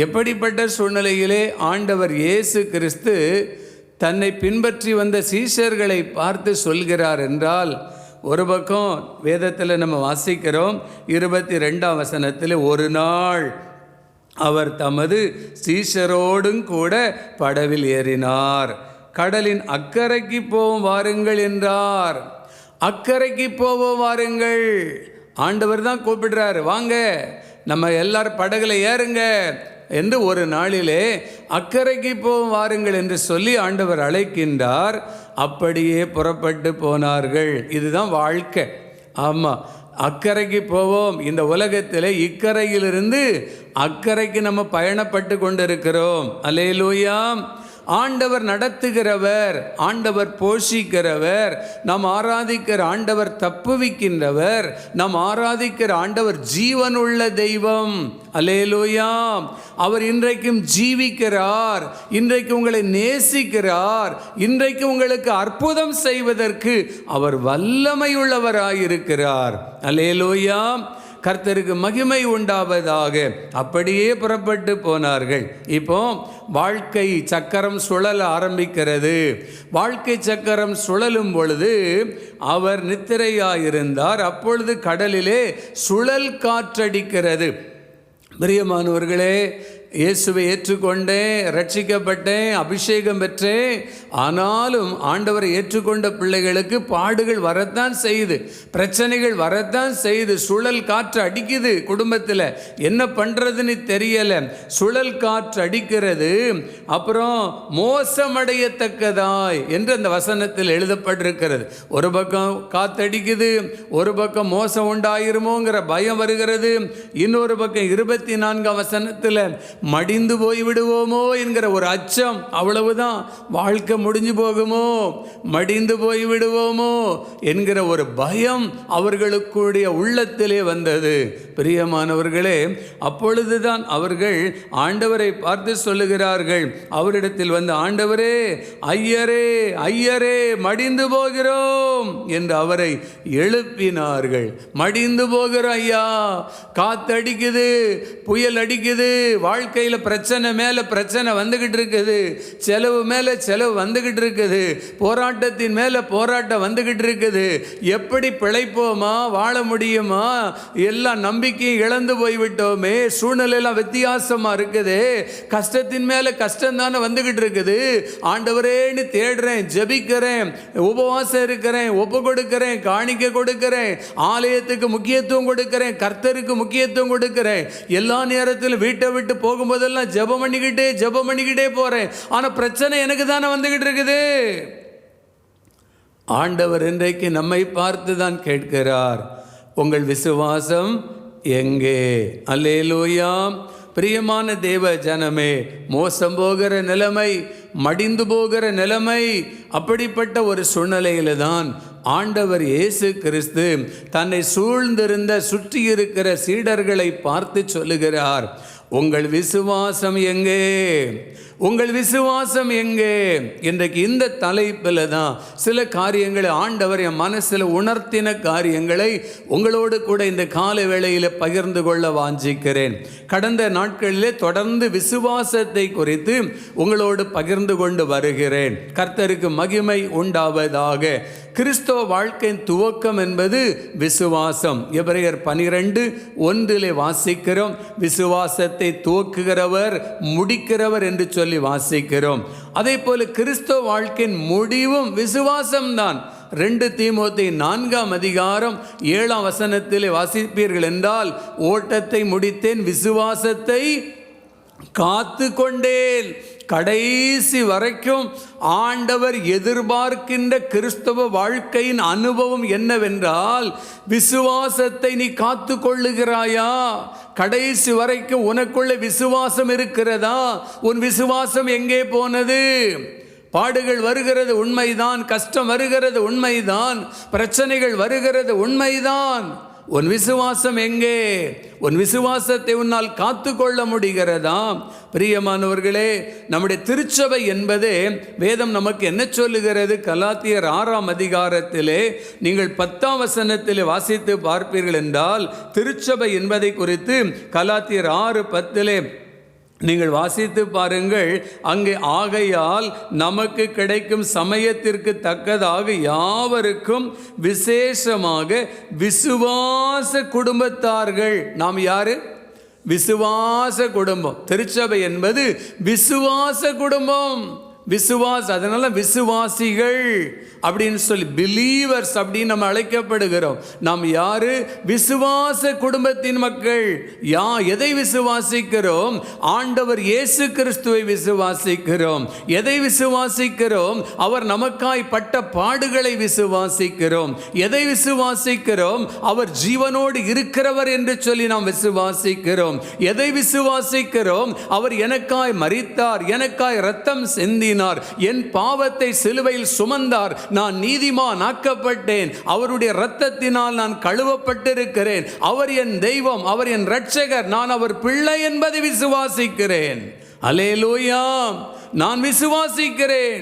எப்படிப்பட்ட சூழ்நிலையிலே ஆண்டவர் இயேசு கிறிஸ்து தன்னை பின்பற்றி வந்த சீஷர்களை பார்த்து சொல்கிறார் என்றால், ஒரு பக்கம் வேதத்தில் நம்ம வாசிக்கிறோம் 22ஆம் வசனத்தில், ஒரு நாள் அவர் தமது சீஷரோடும் கூட படவில் ஏறினார், கடலின் அக்கறைக்கு போவோம் வாருங்கள் என்றார். அக்கறைக்கு போவோம் வாருங்கள், ஆண்டவர் தான் கூப்பிடுறாரு, வாங்க நம்ம எல்லாரும் படகுல ஏறுங்க என்று ஒரு நாளிலே அக்கறைக்கு போவோம் வாருங்கள் என்று சொல்லி ஆண்டவர் அழைக்கின்றார். அப்படியே புறப்பட்டு போனார்கள். இதுதான் வாழ்க்கை. ஆமாம், அக்கறைக்கு போவோம். இந்த உலகத்தில் இக்கரையிலிருந்து அக்கறைக்கு நம்ம பயணப்பட்டு கொண்டிருக்கிறோம். அல்லேலூயா. ஆண்டவர் நடத்துகிறவர், ஆண்டவர் போஷிக்கிறவர், நாம் ஆராதிக்கிற ஆண்டவர் தப்புவிக்கின்றவர், நாம் ஆராதிக்கிற ஆண்டவர் ஜீவனுள்ள தெய்வம். அல்லேலூயா. அவர் இன்றைக்கும் ஜீவிக்கிறார், இன்றைக்கு உங்களை நேசிக்கிறார், இன்றைக்கு உங்களுக்கு அற்புதம் செய்வதற்கு அவர் வல்லமையுள்ளவராயிருக்கிறார். அல்லேலூயா. கர்த்தருக்கு மகிமை உண்டாவதாக. அப்படியே புறப்பட்டு போனார்கள். இப்போ வாழ்க்கை சக்கரம் சுழல ஆரம்பிக்கிறது. வாழ்க்கை சக்கரம் சுழலும் பொழுது அவர் நித்திரையாயிருந்தார். அப்பொழுது கடலிலே சுழல் காற்றடிக்கிறது. பிரியமானவர்களே, இயேசுவை ஏற்றுக்கொண்டேன், ரட்சிக்கப்பட்டேன், அபிஷேகம் பெற்றேன். ஆனாலும் ஆண்டவரை ஏற்றுக்கொண்ட பிள்ளைகளுக்கு பாடுகள் வரத்தான் செய்யுது, பிரச்சனைகள் வரத்தான் செய்யுது. சுழல் காற்று அடிக்குது. குடும்பத்தில் என்ன பண்ணுறதுன்னு தெரியலை. சுழல் காற்று அடிக்கிறது. அப்புறம் மோசமடையத்தக்கதாய் என்று அந்த வசனத்தில் எழுதப்பட்டிருக்கிறது. ஒரு பக்கம் காற்றடிக்குது, ஒரு பக்கம் மோசம் உண்டாயிருமோங்கிற பயம் வருகிறது. இன்னொரு பக்கம் 24ஆம் வசனத்தில் மடிந்து போய் விடுவோமோ என்கிற ஒரு அச்சம். அவ்வளவுதான், வாழ்க்கை முடிஞ்சு போகுமோ, மடிந்து போய் விடுவோமோ என்கிற ஒரு பயம் அவர்களுக்குடைய உள்ளத்திலே வந்தது. பிரியமானவர்களே, அப்பொழுதுதான் அவர்கள் ஆண்டவரை பார்த்து சொல்லுகிறார்கள். அவரிடத்தில் வந்து, ஆண்டவரே, ஐயரே, ஐயரே, மடிந்து போகிறோம் என்று அவரை எழுப்பினார்கள். மடிந்து போகிறோம் ஐயா, காத்தடிக்குது, புயல் அடிக்குது, வாழ்க்கையில் பிரச்சனை மேல பிரச்சனை வந்துகிட்டு இருக்குது, செலவு மேல செலவு வந்துகிட்டு இருக்குது, போராட்டத்தின் மேல போராட்டம் வந்துகிட்டு இருக்குது. எப்படி பிழைப்போமா, வாழ முடியுமா, எல்லாம் நம்பிக்கையும் இழந்து போய்விட்டோமே, சூழ்நிலையெல்லாம் வித்தியாசமா இருக்குது, கஷ்டத்தின் மேல கஷ்டம் தானே வந்துகிட்டு இருக்குது. ஆண்டவரேன்னு தேடுறேன், ஜெபிக்கிறேன், உபவாசம் இருக்கிறேன், ஒப்பு கொடுக்கிறேன், காணிக்கை கொடுக்கிறேன், ஆலயத்துக்கு முக்கியத்துவம் கொடுக்கிறேன், கர்த்தருக்கு முக்கியத்துவம் கொடுக்கிறேன். எல்லா நேரத்திலும் வீட்டை விட்டு போகும்போதெல்லாம் ஜெபம் பண்ணிக்கிட்டே போறேன். ஆனா பிரச்சனை எனக்கு தானே வந்துகிட்டு இருக்குது. ஆண்டவர் இன்றைக்கு நம்மை பார்த்து தான் கேட்கிறார், உங்கள் விசுவாசம் எங்கே? அல்லேலூயா. பிரியமான தேவ ஜனமே, மோசம் போகிற நிலைமை, மடிந்து போகிற நிலைமை, அப்படிப்பட்ட ஒரு சூழ்நிலையில தான் ஆண்டவர் இயேசு கிறிஸ்து தன்னை சூழ்ந்திருந்த சுற்றி இருக்கிற சீடர்களை பார்த்து சொல்லுகிறார், உங்கள் விசுவாசம் எங்கே? உங்கள் விசுவாசம் எங்கே? இன்றைக்கு இந்த தலைப்பில் தான் சில காரியங்களை ஆண்டவர் என் மனசில் உணர்த்தின காரியங்களை உங்களோடு கூட இந்த கால வேளையில் பகிர்ந்து கொள்ள வாஞ்சிக்கிறேன். கடந்த நாட்களிலே தொடர்ந்து விசுவாசத்தை குறித்து உங்களோடு பகிர்ந்து கொண்டு வருகிறேன். கர்த்தருக்கு மகிமை உண்டாவதாக. கிறிஸ்தவ வாழ்க்கையின் துவக்கம் என்பது விசுவாசம். எபிரேயர் 12:1 வாசிக்கிறோம், விசுவாசத்தை துவக்குகிறவர் முடிக்கிறவர் என்று சொல்லி வாசிக்கிறோம். அதே போல கிறிஸ்தவ வாழ்க்கையின் முடிவும் விசுவாசம்தான். 2 தீமோத்தேயு 4ஆம் அதிகாரம் 7ஆம் வசனத்திலே வாசிப்பீர்கள் என்றால், ஓட்டத்தை முடித்தேன், விசுவாசத்தை காத்து கொண்டேன். கடைசி வரைக்கும் ஆண்டவர் எதிர்பார்க்கின்ற கிறிஸ்தவ வாழ்க்கையின் அனுபவம் என்னவென்றால், விசுவாசத்தை நீ காத்து கொள்ளுகிறாயா? கடைசி வரைக்கும் உனக்குள்ள விசுவாசம் இருக்கிறதா? உன் விசுவாசம் எங்கே போனது? பாடுகள் வருகிறது உண்மைதான், கஷ்டம் வருகிறது உண்மைதான், பிரச்சனைகள் வருகிறது உண்மைதான். உன் விசுவாசம் எங்கே? உன் விசுவாசத்தை உன்னால் காத்து கொள்ள முடிகிறதா? பிரியமானவர்களே, நம்முடைய திருச்சபை என்பதே வேதம் நமக்கு என்ன சொல்லுகிறது? கலாத்தியர் 6ஆம் அதிகாரத்திலே நீங்கள் 10ஆம் வசனத்திலே வாசித்து பார்ப்பீர்கள் என்றால், திருச்சபை என்பதை குறித்து கலாத்தியர் 6:10 நீங்கள் வாசித்து பாருங்கள். அங்கே ஆகையால் நமக்கு கிடைக்கும் சமயத்திற்கு தக்கதாக யாவருக்கும் விசேஷமாக விசுவாச குடும்பத்தார்கள். நாம் யாரு? விசுவாச குடும்பம். திருச்சபை என்பது விசுவாச குடும்பம். அதனால விசுவாசிகள் அப்படின்னு சொல்லி பிலீவர்ஸ் அப்படின்னு நம்ம அழைக்கப்படுகிறோம். நாம் யாரு? விசுவாச குடும்பத்தின் மக்கள். எதை விசுவாசிக்கிறோம்? ஆண்டவர் இயேசு கிறிஸ்துவை விசுவாசிக்கிறோம். எதை விசுவாசிக்கிறோம்? அவர் நமக்காய் பட்ட பாடுகளை விசுவாசிக்கிறோம். எதை விசுவாசிக்கிறோம்? அவர் ஜீவனோடு இருக்கிறவர் என்று சொல்லி நாம் விசுவாசிக்கிறோம். எதை விசுவாசிக்கிறோம்? அவர் எனக்காய் மரித்தார், எனக்காய் இரத்தம் சிந்தினார், என் பாவத்தை சிலுவையில் சுமந்தார், நான் நீதிமான் ஆக்கப்பட்டேன், அவருடைய இரத்தத்தினால் நான் கழுவப்பட்டிருக்கிறேன், அவர் என் தெய்வம், அவர் என் இரட்சகர், நான் அவர் பிள்ளை என்பதை விசுவாசிக்கிறேன். அல்லேலூயா. நான் விசுவாசிக்கிறேன்.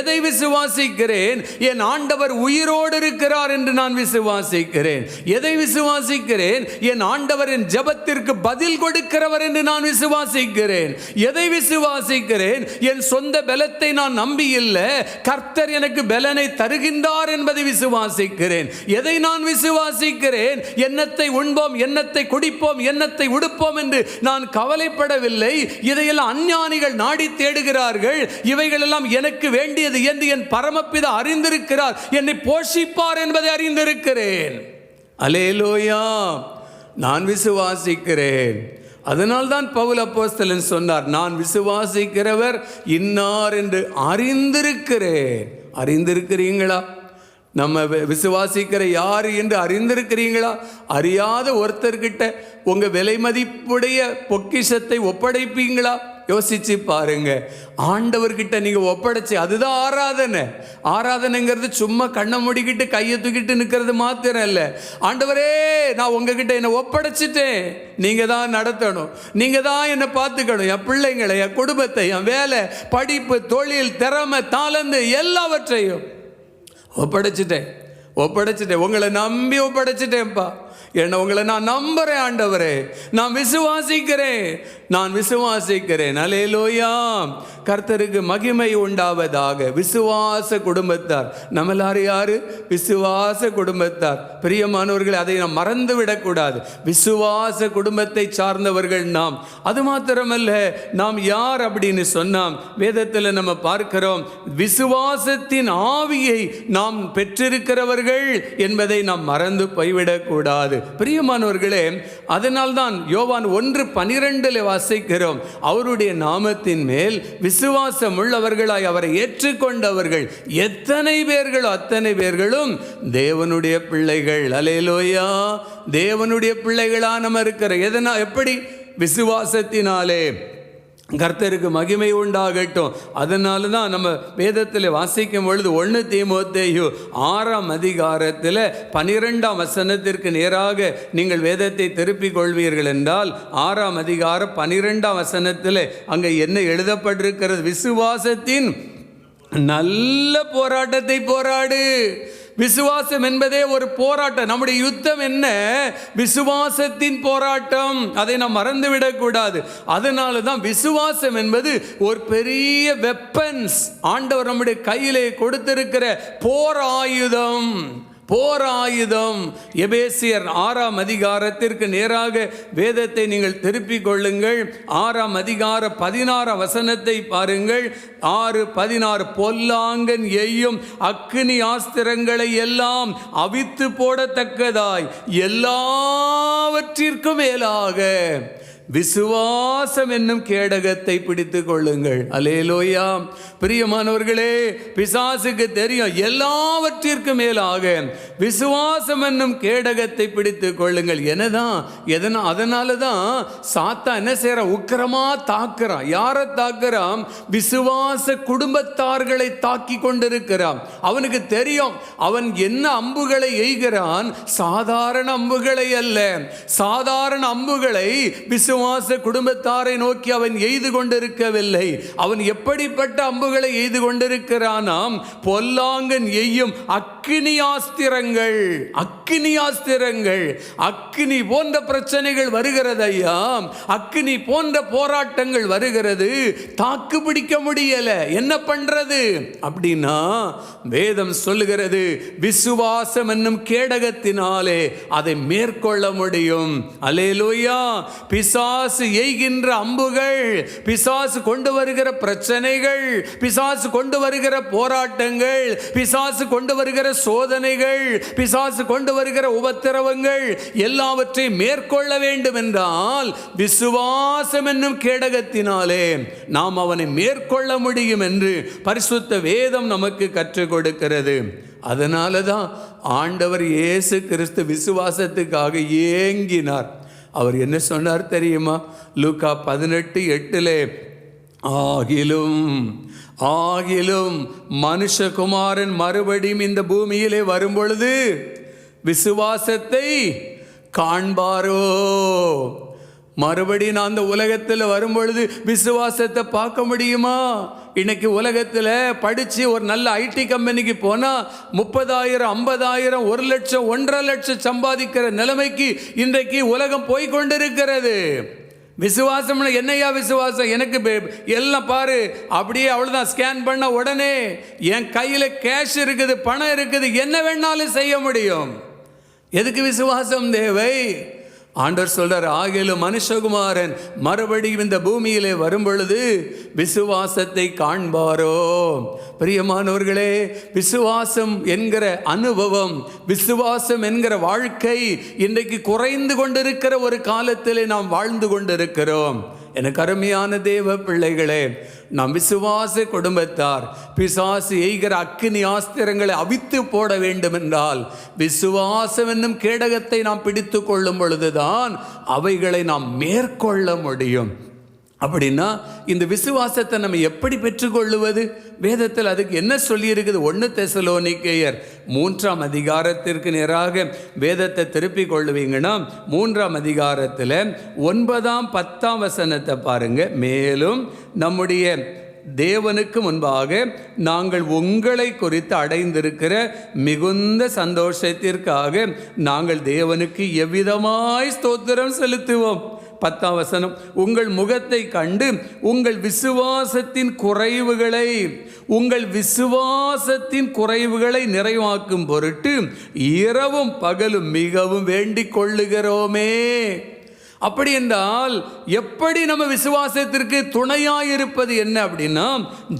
எதை விசுவாசிக்கிறேன்? என் ஆண்டவர் உயிரோடு இருக்கிறார் என்று நான் விசுவாசிக்கிறேன். எதை விசுவாசிக்கிறேன்? என் ஆண்டவரின் ஜெபத்திற்கு பதில் கொடுக்கிறவர் என்று நான் விசுவாசிக்கிறேன். எதை விசுவாசிக்கிறேன்? என் சொந்த பலத்தை நான் நம்பி இல்லை, கர்த்தர் எனக்கு பலனை தருகின்றார் என்பதை விசுவாசிக்கிறேன். எதை நான் விசுவாசிக்கிறேன்? எண்ணத்தை உண்போம், எண்ணத்தை குடிப்போம், எண்ணத்தை உடுப்போம் என்று நான் கவலைப்படவில்லை. இதையெல்லாம் அஞ்ஞானிகள் நாடி தேடுகிறார்கள். இவைகள் எல்லாம் எனக்கு வேண்டியது என்று என் பரமபிதா அறிந்திருக்கிறார், என்னை போஷிப்பார் என்பதை அறிந்திருக்கிறேன். அல்லேலூயா. நான் விசுவாசிக்கிறேன். அதனால்தான் பவுல் அப்போஸ்தலன் சொன்னார், நான் விசுவாசிக்கிறவர் இன்னார் என்று அறிந்திருக்கிறேன். அறிந்திருக்கிறீங்களா? நம்ம விசுவாசிக்கிற யார் என்று அறிந்திருக்கிறீங்களா? அறியாத ஒருத்தர்கிட்ட உங்க விலை மதிப்புடைய பொக்கிஷத்தை ஒப்படைப்பீங்களா? யோசிச்சு பாருங்க. ஆண்டவர்கிட்ட நீங்க ஒப்படைச்சு, அதுதான் ஆராதனை. ஆராதனைங்கிறது சும்மா கண்ணை மூடிக்கிட்டு கையை தூக்கிட்டு நிற்கிறது மாத்திரம் இல்லை. ஆண்டவரே, நான் உங்ககிட்ட என்னை ஒப்படைச்சிட்டேன், நீங்க தான் நடத்தணும், நீங்க தான் என்னை பார்த்துக்கணும், என் பிள்ளைங்களை, என் குடும்பத்தை, என் வேலை, படிப்பு, தொழில், திறமை, தாளந்து எல்லாவற்றையும் ஒப்படைச்சிட்டேன். உங்களை நம்பி ஒப்படைச்சிட்டேன்ப்பா. உங்களை நான் நம்புறேன் ஆண்டவரே, நான் விசுவாசிக்கிறேன். அல்லேலூயா. கர்த்தருக்கு மகிமை உண்டாவதாக. விசுவாச குடும்பத்தார். நம்ம எல்லாரும் யாரு? விசுவாச குடும்பத்தார். பிரியமானவர்கள், அதை நாம் மறந்து விடக்கூடாது. விசுவாச குடும்பத்தை சார்ந்தவர்கள் நாம். அது மாத்திரமல்ல, நாம் யார் அப்படின்னு சொன்னோம். வேதத்தில் நம்ம பார்க்கிறோம், விசுவாசத்தின் ஆவியை நாம் பெற்றிருக்கிறவர்கள் என்பதை நாம் மறந்து போய்விடக்கூடாது. பிரியமானவர்களே, அதனால்தான் யோவான் 1:12 வாசிக்கிறோம், அவருடைய நாமத்தின் மேல் விசுவாசம் உள்ளவர்களாய் அவரை ஏற்றுக்கொண்டவர்கள் எத்தனை பேர்களோ அத்தனை பேர்களும் தேவனுடைய பிள்ளைகள். அல்லேலூயா. தேவனுடைய பிள்ளைகளா நம்ம இருக்கிற. எதனா? எப்படி? விசுவாசத்தினாலே. கர்த்தருக்கு மகிமை உண்டாகட்டும். அதனால தான் நம்ம வேதத்தில் வாசிக்கும் பொழுது 1 தீமோத்தேயு 6 12 நேராக நீங்கள் வேதத்தை திருப்பிக் கொள்வீர்கள் என்றால் 6 12 அங்கே என்ன எழுதப்பட்டிருக்கிறது? விசுவாசத்தின் நல்ல போராட்டத்தை போராடு. விசுவாசம் என்பதே ஒரு போராட்டம். நம்முடைய யுத்தம் என்ன? விசுவாசத்தின் போராட்டம். அதை நாம் மறந்துவிடக்கூடாது. அதனால தான் விசுவாசம் என்பது ஒரு பெரிய வெப்பன்ஸ். ஆண்டவர் நம்முடைய கையிலே கொடுத்திருக்கிற போர் ஆயுதம். எபேசியர் 6 நேராக வேதத்தை நீங்கள் திருப்பிக் கொள்ளுங்கள். 6 16 பாருங்கள். 6:16 பொல்லாங்கன் எய்யும் அக்கினி ஆஸ்திரங்களை எல்லாம் அவித்து போடத்தக்கதாய் எல்லாவற்றிற்கும் மேலாக விசுவாசம் என்னும் கேடகத்தை பிடித்துக் கொள்ளுங்கள். அல்லேலூயா. பிரியமானவர்களே, பிசாசுக்கு தெரியும், எல்லாவற்றிற்கும் மேலாக விசுவாசம் என்னும் கேடகத்தை பிடித்துக் கொள்ளுங்கள். அதனால தான் சாத்தா என்ன செய்யற? உக்கிரமா தாக்குறான். யாரை தாக்குறான்? விசுவாச குடும்பத்தார்களை தாக்கி கொண்டிருக்கிறான். அவனுக்கு தெரியும் அவன் என்ன அம்புகளை எய்கிறான். சாதாரண அம்புகளை அல்ல, சாதாரண அம்புகளை விசுவாச விசுவாச குடும்பத்தாரை நோக்கி அவன் எய்து கொண்டிருக்கவில்லை. அவன் எப்படிப்பட்ட அம்புகளை எய்து கொண்டிருக்கிறானாம்? பொல்லாங்கன் எய்யும் அக்கினியாஸ்திரங்கள். அக்கினியாஸ்திரங்கள், அக்கினி போன்ற பிரச்சனைகள் வருகிறது ஐயா, அக்கினி போன்ற போராட்டங்கள் வருகிறது. தாக்கு பிடிக்க முடியல, என்ன பண்றது அப்படின்னா வேதம் சொல்லுகிறது, விசுவாசம் என்னும் கேடகத்தினாலே அதை மேற்கொள்ள முடியும். அல்லேலூயா. பிசாசு எய்கின்ற அம்புகள், பிசாசு கொண்டு வருகிற பிரச்சனைகள், பிசாசு கொண்டு வருகிற போராட்டங்கள், பிசாசு கொண்டு வருகிற சோதனைகள், பிசாசு கொண்டு வருகிற உபத்திரவங்கள் எல்லாவற்றையும் மேற்கொள்ள வேண்டும் என்றால் விசுவாசம் என்னும் கேடகத்தினாலே நாம் அவனை மேற்கொள்ள முடியும் என்று பரிசுத்த வேதம் நமக்கு கற்றுக் கொடுக்கிறது. அதனால தான் ஆண்டவர் இயேசு கிறிஸ்து விசுவாசத்துக்காக ஏங்கினார். அவர் என்ன சொன்னார் தெரியுமா? லூக்கா 18:8 ஆகிலும் மனுஷகுமாரன் மறுபடியும் இந்த பூமியிலே வரும்பொழுது விசுவாசத்தை காண்பாரோ? மறுபடியும் நான் அந்த உலகத்தில் வரும்பொழுது விசுவாசத்தை பார்க்க முடியுமா? இன்னைக்கு உலகத்தில் படித்து ஒரு நல்ல ஐடி கம்பெனிக்கு போனால் 30,000, 50,000, 1,00,000, 1,50,000 லட்சம் சம்பாதிக்கிற நிலைமைக்கு இன்றைக்கு உலகம் போய்கொண்டிருக்கிறது. விசுவாசம் என்னையா விசுவாசம்? எனக்கு எல்லாம் பாரு, அப்படியே அவ்வளோதான், ஸ்கேன் பண்ண உடனே என் கையில் கேஷ் இருக்குது, பணம் இருக்குது, என்ன வேணாலும் செய்ய முடியும். எதுக்கு விசுவாசம் தேவை? ஆண்டவர் சொல்றார், ஆகிலும் மனுஷகுமாரன் மறுபடியும் இந்த பூமியிலே வரும் பொழுது விசுவாசத்தை காண்பாரோ? பிரியமானவர்களே, விசுவாசம் என்கிற அனுபவம், விசுவாசம் என்கிற வாழ்க்கை இன்றைக்கு குறைந்து கொண்டிருக்கிற ஒரு காலத்திலே நாம் வாழ்ந்து கொண்டிருக்கிறோம். எனக்கு அருமையான தேவ பிள்ளைகளே, நாம் விசுவாச குடும்பத்தார் பிசாசு எய்கிற அக்கினி ஆஸ்திரங்களை அவித்து போட வேண்டும் என்றால் விசுவாசம் என்னும் கேடகத்தை நாம் பிடித்து கொள்ளும் பொழுதுதான் அவைகளை நாம் மேற்கொள்ள முடியும். அப்படின்னா இந்த விசுவாசத்தை நம்ம எப்படி பெற்றுக்கொள்ளுவது? வேதத்தில் அதுக்கு என்ன சொல்லியிருக்குது? 1 தெசலோனிக்கேயர் 3ஆம் அதிகாரத்திற்கு நேராக வேதத்தை திருப்பி கொள்ளுவீங்கன்னா 3ஆம் அதிகாரத்தில் 9ஆம் 10ஆம் வசனத்தை பாருங்க. மேலும் நம்முடைய தேவனுக்கு முன்பாக நாங்கள் உங்களை குறித்து அடைந்திருக்கிற மிகுந்த சந்தோஷத்திற்காக நாங்கள் தேவனுக்கு எவ்விதமாய் ஸ்தோத்திரம் செலுத்துவோம். 10ஆம் வசனம், உங்கள் முகத்தை கண்டு உங்கள் விசுவாசத்தின் குறைவுகளை நிறைவாக்கும் பொருட்டு இரவும் பகலும் மிகவும் வேண்டிக் கொள்ளுகிறோமே. அப்படி என்றால் எப்படி நம்ம விசுவாசத்திற்கு துணையாயிருப்பது என்ன அப்படின்னா,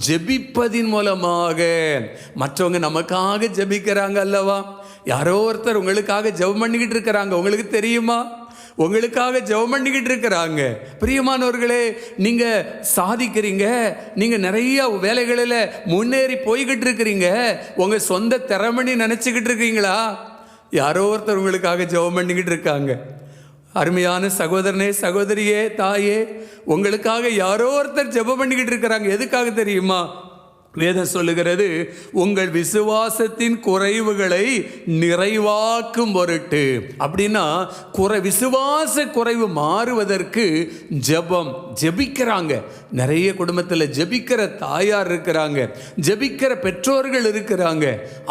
ஜெபிப்பதின் மூலமாக. மற்றவங்க நமக்காக ஜெபிக்கிறாங்க அல்லவா? யாரோ ஒருத்தர் உங்களுக்காக ஜெபம் பண்ணிக்கிட்டு இருக்கிறாங்க, உங்களுக்கு தெரியுமா? உங்களுக்காக ஜெபம் பண்ணிக்கிட்டு இருக்கிறாங்க. பிரியமானவர்களே, நீங்கள் சாதிக்கிறீங்க, நீங்கள் நிறைய வேலைகளில் முன்னேறி போய்கிட்டு இருக்கிறீங்க, உங்கள் சொந்த திறமணி நினச்சிக்கிட்டு இருக்கீங்களா? யாரோ ஒருத்தர் உங்களுக்காக ஜெபம் பண்ணிக்கிட்டு இருக்காங்க. அருமையான சகோதரனே, சகோதரியே, தாயே, உங்களுக்காக யாரோ ஒருத்தர் ஜெபம் பண்ணிக்கிட்டு இருக்கிறாங்க. எதுக்காக தெரியுமா? வேதம் சொல்லுகிறது, உங்கள் விசுவாசத்தின் குறைவுகளை நிறைவாக்கும் பொருட்டு. அப்படின்னா விசுவாச குறைவு மாறுவதற்கு ஜெபிக்கிறாங்க. நிறைய குடும்பத்தில் ஜெபிக்கிற தாயார் இருக்கிறாங்க, ஜெபிக்கிற பெற்றோர்கள் இருக்கிறாங்க.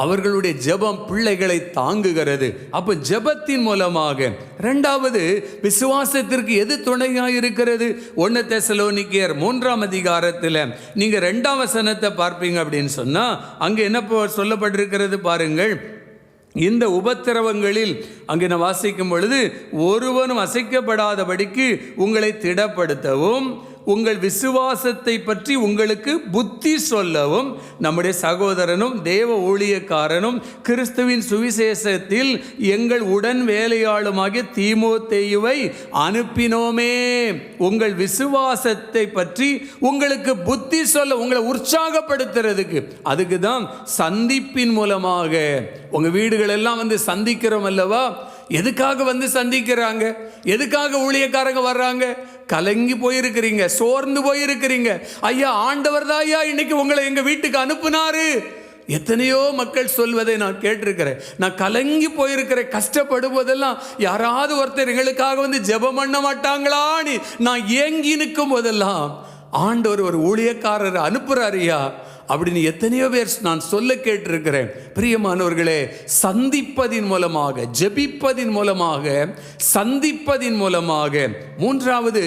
அவர்களுடைய ஜெபம் பிள்ளைகளை தாங்குகிறது. அப்போ ஜெபத்தின் மூலமாக. ரெண்டாவது, விசுவாசத்திற்கு எது துணையாக இருக்கிறது? 1 தெசலோனிக்கேயர் 3ஆம் அதிகாரத்தில் நீங்கள் 2ஆம் வசனத்தை பார்ப்பீங்க அப்படின்னு சொன்னா அங்கே என்ன சொல்லப்பட்டிருக்கிறது பாருங்கள். இந்த உபத்திரவங்களில் அங்கே நான் வாசிக்கும் பொழுது, ஒருவனும் அசைக்கப்படாதபடிக்கு உங்களை திடப்படுத்தவும் உங்கள் விசுவாசத்தை பற்றி உங்களுக்கு புத்தி சொல்லவும் நம்முடைய சகோதரனும் தேவ ஊழியக்காரனும் கிறிஸ்துவின் சுவிசேஷத்தில் எங்கள் உடன் வேலையாளுமாகிய தீமோத்தேயுவை அனுப்பினோமே. உங்கள் விசுவாசத்தை பற்றி உங்களுக்கு புத்தி சொல்ல, உங்களை உற்சாகப்படுத்துறதுக்கு. அதுக்கு தான் சந்திப்பின் மூலமாக. உங்கள் வீடுகள் எல்லாம் வந்து சந்திக்கிறோம் அல்லவா? எதுக்காக வந்து சந்திக்கிறாங்க? எதுக்காக ஊழியக்காரங்க வர்றாங்க? கலங்கி போயிருக்கிறீங்க, சோர்ந்து போயிருக்கிறீங்க. ஐயா, ஆண்டவர் தான் ஐயா இன்னைக்கு உங்களை எங்கள் வீட்டுக்கு அனுப்புனாரு. எத்தனையோ மக்கள் சொல்வதை நான் கேட்டிருக்கிறேன். நான் கலங்கி போயிருக்கிறேன். கஷ்டப்படும் போதெல்லாம் யாராவது ஒருத்தர் எங்களுக்காக வந்து ஜெபம் பண்ண மாட்டாங்களான்னு நான் ஏங்கி நிற்கும் போதெல்லாம் ஆண்டவர் ஒரு ஊழியக்காரர் அனுப்புறாரியா அப்படின்னு எத்தனையோ பேர் நான் சொல்ல கேட்டிருக்கிறேன். பிரியமானவர்களே, சந்திப்பதின் மூலமாக, ஜெபிப்பதின் மூலமாக, சந்திப்பதின் மூலமாக. மூன்றாவது,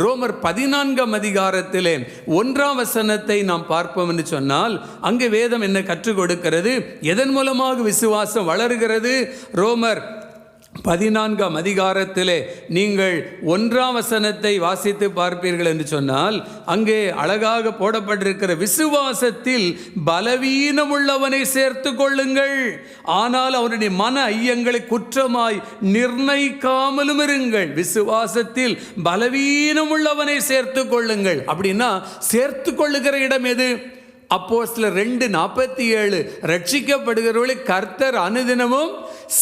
ரோமர் 14ஆம் அதிகாரத்திலே 1ஆம் வசனத்தை நாம் பார்ப்போம் என்று சொன்னால், அங்கே வேதம் என்ன கற்றுக் கொடுக்கிறது, எதன் மூலமாக விசுவாசம் வளர்கிறது? ரோமர் 14ஆம் அதிகாரத்திலே நீங்கள் 1ஆம் வசனத்தை வாசித்து பார்ப்பீர்கள் என்று சொன்னால், அங்கே அழகாக போடப்பட்டிருக்கிற, விசுவாசத்தில் பலவீனம் உள்ளவனை சேர்த்து கொள்ளுங்கள், ஆனால் அவனுடைய மன ஐயங்களை குற்றமாய் நிர்ணயிக்காமலும் இருங்கள். விசுவாசத்தில் பலவீனம் உள்ளவனை சேர்த்து கொள்ளுங்கள். அப்படின்னா சேர்த்து கொள்ளுகிற இடம் எது? அப்போஸ்தலர் 2:47 ரட்சிக்கப்படுகிறவர்களை கர்த்தர் அனுதினமும்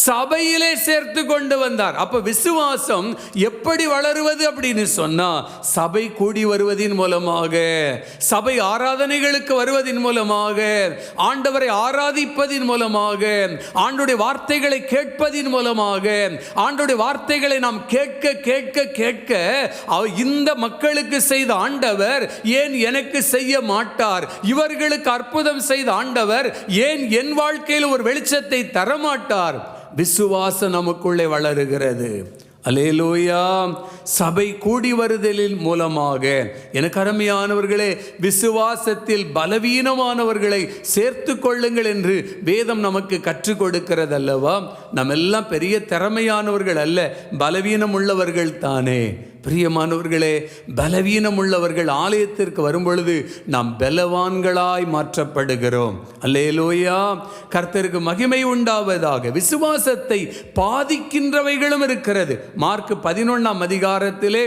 சபையிலே சேர்த்து கொண்டு வந்தார். அப்ப விசுவாசம் எப்படி வளருவது அப்படின்னு சொன்னா, சபை கூடி வருவதின் மூலமாக, சபை ஆராதனைகளுக்கு வருவதின் மூலமாக, ஆண்டவரை ஆராதிப்பதின் மூலமாக, ஆண்டவருடைய வார்த்தைகளை கேட்பதின் மூலமாக. ஆண்டவருடைய வார்த்தைகளை நாம் கேட்க கேட்க கேட்க இந்த மக்களுக்கு செய்த ஆண்டவர் ஏன் எனக்கு செய்ய மாட்டார்? இவர்களுக்கு அற்புதம் செய்த ஆண்டவர் ஏன் என் வாழ்க்கையில் ஒரு வெளிச்சத்தை தரமாட்டார்? விசுவாசம் நமக்குள்ளே வளருகிறது. அல்லேலூயா. சபை கூடி வருதலின் மூலமாக. எனக்கு அருமையானவர்களே, விசுவாசத்தில் பலவீனமானவர்களை சேர்த்து கொள்ளுங்கள் என்று வேதம் நமக்கு கற்றுக் கொடுக்கிறது அல்லவா? நம்ம எல்லாம் பெரிய திறமையானவர்கள் அல்ல, பலவீனம் உள்ளவர்கள் தானே. பிரியமானவர்களே, பலவீனம் உள்ளவர்கள் ஆலயத்திற்கு வரும்பொழுது நாம் பலவான்களாய் மாற்றப்படுகிறோம். அல்லேலூயா. கர்த்தருக்கு மகிமை உண்டாவதாக. விசுவாசத்தை பாதிக்கின்றவைகளும் இருக்கிறது. மார்க் 11ஆம் அதிகாரத்திலே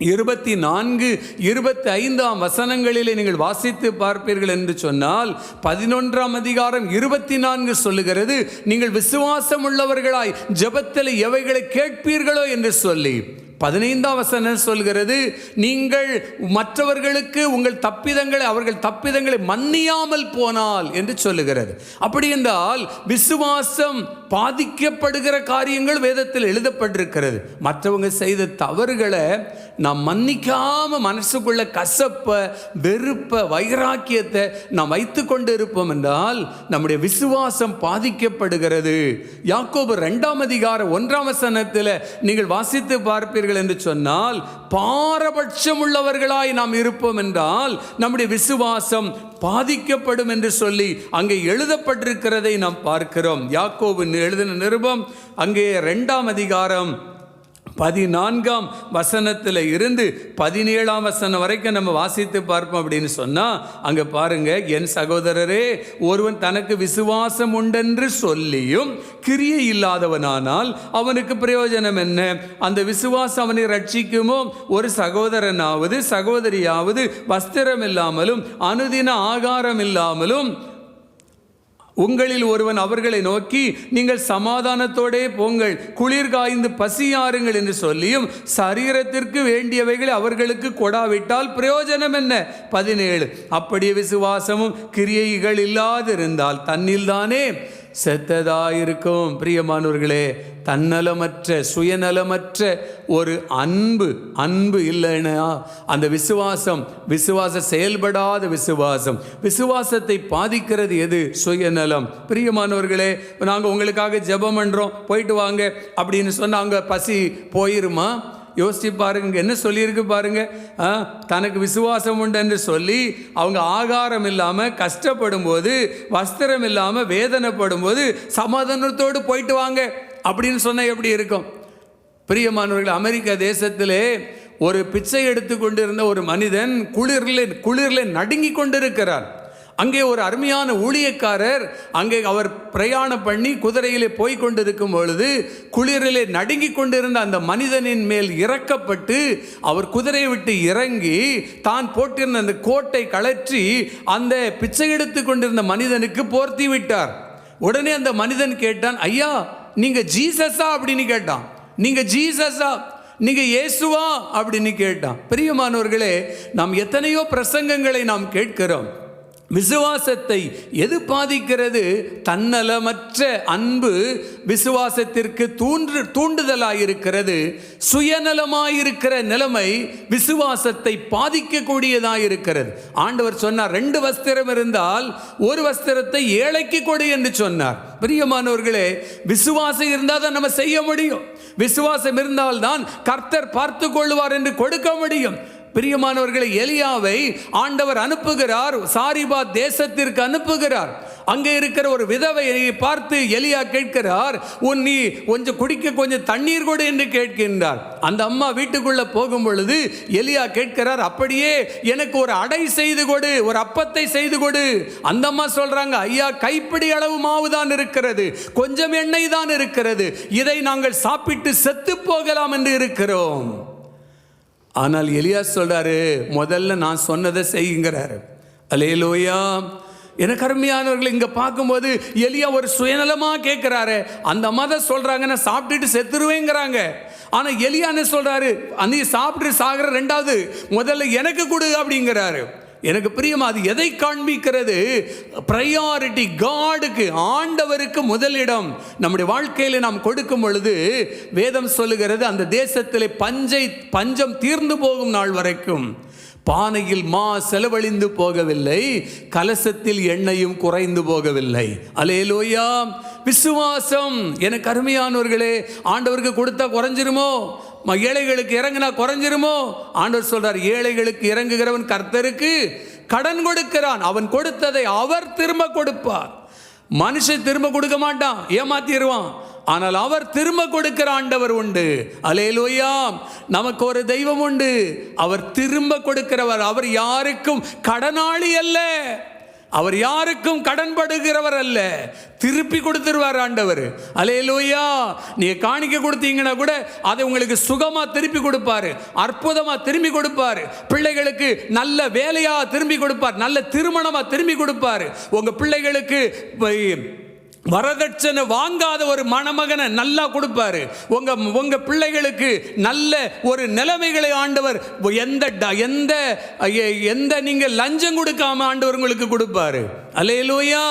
24, 25ஆம் வசனங்களிலே நீங்கள் வாசித்து பார்ப்பீர்கள் என்று சொன்னால், 11ஆம் அதிகாரம் 24 சொல்லுகிறது, நீங்கள் விசுவாசம் உள்ளவர்களாய் ஜெபத்தில் எவைகளை கேட்பீர்களோ என்று சொல்லி. 15ஆம் வசனம் சொல்கிறது, நீங்கள் மற்றவர்களுக்கு உங்கள் தப்பிதங்களை, அவர்கள் தப்பிதங்களை மன்னியாமல் போனால் என்று சொல்லுகிறது. அப்படி என்றால் விசுவாசம் பாதிக்கப்படுகிற காரியங்கள் வேதத்தில் எழுதப்பட்டிருக்கிறது. மற்றவங்க செய்த தவறுகளை நாம் மன்னிக்காம மனசுக்குள்ள கசப்ப, வெறுப்ப, வைராக்கியத்தை நாம் வைத்து கொண்டு இருப்போம் என்றால் நம்முடைய விசுவாசம் பாதிக்கப்படுகிறது. யாக்கோபு 2ஆம் அதிகாரம் 1ஆம் வசனத்தில் நீங்கள் வாசித்து பார்ப்பீர்கள் என்று சொன்னால், பாரபட்சம் உள்ளவர்களாய் நாம் இருப்போம் என்றால் நம்முடைய விசுவாசம் பாதிக்கப்படும் என்று சொல்லி அங்கே எழுதப்பட்டிருக்கிறதை நாம் பார்க்கிறோம். யாக்கோபு எழுதின நிருபம் அங்கே 2ஆம் அதிகாரம் 14ஆம் வசனத்தில் இருந்து 17ஆம் வசனம் வரைக்கும் நம்ம வாசித்து பார்ப்போம். அப்படின்னு சொன்னால் அங்கே பாருங்க, என் சகோதரரே, ஒருவன் தனக்கு விசுவாசம் உண்டென்று சொல்லியும் கிரியை இல்லாதவனானால் அவனுக்கு பிரயோஜனம் என்ன? அந்த விசுவாசம் அவனை ரட்சிக்குமோ? ஒரு சகோதரனாவது சகோதரியாவது வஸ்திரம் இல்லாமலும் அனுதின ஆகாரம் இல்லாமலும் உங்களில் ஒருவன் அவர்களை நோக்கி, நீங்கள் சமாதானத்தோடே போங்கள், குளிர் காய்ந்து பசியாருங்கள் என்று சொல்லியும் சரீரத்திற்கு வேண்டியவைகளை அவர்களுக்கு கொடாவிட்டால் பிரயோஜனம் என்ன? 17 அப்படியே விசுவாசமும் கிரியைகள் இல்லாதிருந்தால் தன்னில் தானே செத்ததாயிருக்கும். பிரியமானவர்களே, தன்னலமற்ற, சுயநலமற்ற ஒரு அன்பு இல்லைன்னா அந்த விசுவாசம் செயல்படாத விசுவாசத்தை பாதிக்கிறது எது? சுயநலம். பிரியமானவர்களே, நாங்கள் உங்களுக்காக ஜெபம் பண்ணுறோம், போயிட்டு வாங்க அப்படின்னு சொன்னால் அங்கே பசி போயிருமா? யோசிச்சு பாருங்க, என்ன சொல்லியிருக்கு பாருங்க. தனக்கு விசுவாசம் உண்டு என்று சொல்லி அவங்க ஆகாரம் இல்லாமல் கஷ்டப்படும் போது, வஸ்திரம் இல்லாமல் வேதனைப்படும் போது சமாதானத்தோடு போயிட்டு வாங்க அப்படின்னு சொன்னால் எப்படி இருக்கும்? பிரியமானவர்கள், அமெரிக்க தேசத்திலே ஒரு பிச்சை எடுத்து கொண்டிருந்த ஒரு மனிதன் குளிரில் நடுங்கி கொண்டிருக்கிறார். அங்கே ஒரு அருமையான ஊழியக்காரர் அங்கே அவர் பிரயாணம் பண்ணி குதிரையிலே போய் கொண்டிருக்கும் பொழுது குளிரிலே நடுங்கி கொண்டிருந்த அந்த மனிதனின் மேல் இறக்கப்பட்டு அவர் குதிரையை விட்டு இறங்கி தான் போட்டிருந்த அந்த கோட்டை கழற்றி அந்த பிச்சை எடுத்து கொண்டிருந்த மனிதனுக்கு போர்த்தி விட்டார். உடனே அந்த மனிதன் கேட்டான், ஐயா நீங்க ஜீசஸா அப்படின்னு கேட்டான். நீங்க ஜீசஸா, நீங்க இயேசுவா அப்படின்னு கேட்டான். பிரியமானவர்களே, நாம் எத்தனையோ பிரசங்கங்களை நாம் கேட்கிறோம். விசுவாசத்தை எது பாதிக்கிறது? தன்னலமற்ற அன்பு விசுவாசத்திற்கு தூண்டுதலாயிருக்கிறது. சுயநலமாயிருக்கிற நிலைமை விசுவாசத்தை பாதிக்கக்கூடியதாயிருக்கிறது. ஆண்டவர் சொன்னார், 2 வஸ்திரம் இருந்தால் 1 வஸ்திரத்தை ஏழைக்கு கொடு என்று சொன்னார். பிரியமானவர்களே, விசுவாசம் இருந்தால் தான் நம்ம செய்ய முடியும். விசுவாசம் இருந்தால்தான் கர்த்தர் பார்த்து கொள்வார் என்று கொடுக்க முடியும். பிரியமானவர்களை, எலியாவை ஆண்டவர் அனுப்புகிறார், சாரிபாத் தேசத்திற்கு அனுப்புகிறார். அங்கே இருக்கிற ஒரு விதவையை பார்த்து எலியா கேட்கிறார், நீ கொஞ்சம் குடிக்க கொஞ்சம் தண்ணீர் கொடு என்று கேட்கின்றார். அந்த அம்மா வீட்டுக்குள்ள போகும் பொழுது எலியா கேட்கிறார், அப்படியே எனக்கு ஒரு அடை செய்து கொடு, ஒரு அப்பத்தை செய்து கொடு. அந்த அம்மா சொல்றாங்க, ஐயா, கைப்பிடி அளவு மாவு தான் இருக்கிறது, கொஞ்சம் எண்ணெய் தான் இருக்கிறது, இதை நாங்கள் சாப்பிட்டு செத்து போகலாம் என்று இருக்கிறோம். ஆனால் எலியா சொல்றாரு, முதல்ல நான் சொன்னதை செய்யுங்கிறாரு. அல்லேலூயா. எனக்கு அருமையானவர்கள், இங்க பார்க்கும்போது எலியா ஒரு சுயநலமா கேட்கிறாரு. அந்த அம்மா சொல்றாங்க, நான் சாப்பிட்டுட்டு செத்துருவேங்கிறாங்க. ஆனா எலியா என்ன சொல்றாரு, நீ சாப்பிட்டு சாகிற 2வது, முதல்ல எனக்கு கொடு அப்படிங்கிறாரு. எனக்கு பிரியமா, அது எதை காண்பிக்கிறது? பிரையாரிட்டி காடுக்கு, ஆண்டவருக்கு முதலிடம் நம்முடைய வாழ்க்கையில் நாம் கொடுக்கும் பொழுது வேதம் சொல்லுகிறது, அந்த தேசத்திலே பஞ்சம் தீர்ந்து போகும் நாள் வரைக்கும் பானையில் மா செலவழிந்து போகவில்லை, கலசத்தில் எண்ணெயும் குறைந்து போகவில்லை. அல்லேலூயா. விசுவாசம். எனக்கு அருமையானவர்களே, ஆண்டவருக்கு கொடுத்தா குறைஞ்சிருமோ? ஏழைகளுக்கு இறங்கினா குறைஞ்சிருமோ? ஆண்டவர் சொல்றார், ஏழைகளுக்கு இறங்குகிறவன் கர்த்தருக்கு கடன் கொடுக்கிறான், அவன் கொடுத்ததை அவர் திரும்ப கொடுப்பார். மனுஷன் திரும்ப கொடுக்க மாட்டான், ஏமாத்திடுவான். ஆனால் அவர் திரும்ப கொடுக்கிற ஆண்டவர் உண்டு. அல்லேலூயா. நமக்கு ஒரு தெய்வம் உண்டு, அவர் திரும்ப கொடுக்கிறவர். அவர் யாருக்கும் கடனாளி அல்ல, அவர் யாருக்கும் கடன்படுகிறவர் அல்ல, திருப்பி கொடுத்துருவார் ஆண்டவர். அல்லேலூயா. நீங்க காணிக்க கொடுத்தீங்கன்னா கூட அதை உங்களுக்கு சுகமா திருப்பி கொடுப்பாரு, அற்புதமா திரும்பி கொடுப்பாரு. பிள்ளைகளுக்கு நல்ல வேலையா திரும்பி கொடுப்பார், நல்ல திருமணமா திரும்பி கொடுப்பாரு. உங்க பிள்ளைகளுக்கு வரதட்சணை வாங்காத ஒரு மணமகனை நல்லா கொடுப்பாரு. உங்க பிள்ளைகளுக்கு நல்ல ஒரு நிலைமைகளை ஆண்டவர் எந்த நீங்க லஞ்சம் கொடுக்காம ஆண்டவர் உங்களுக்கு கொடுப்பாரு. அல்லேலூயா.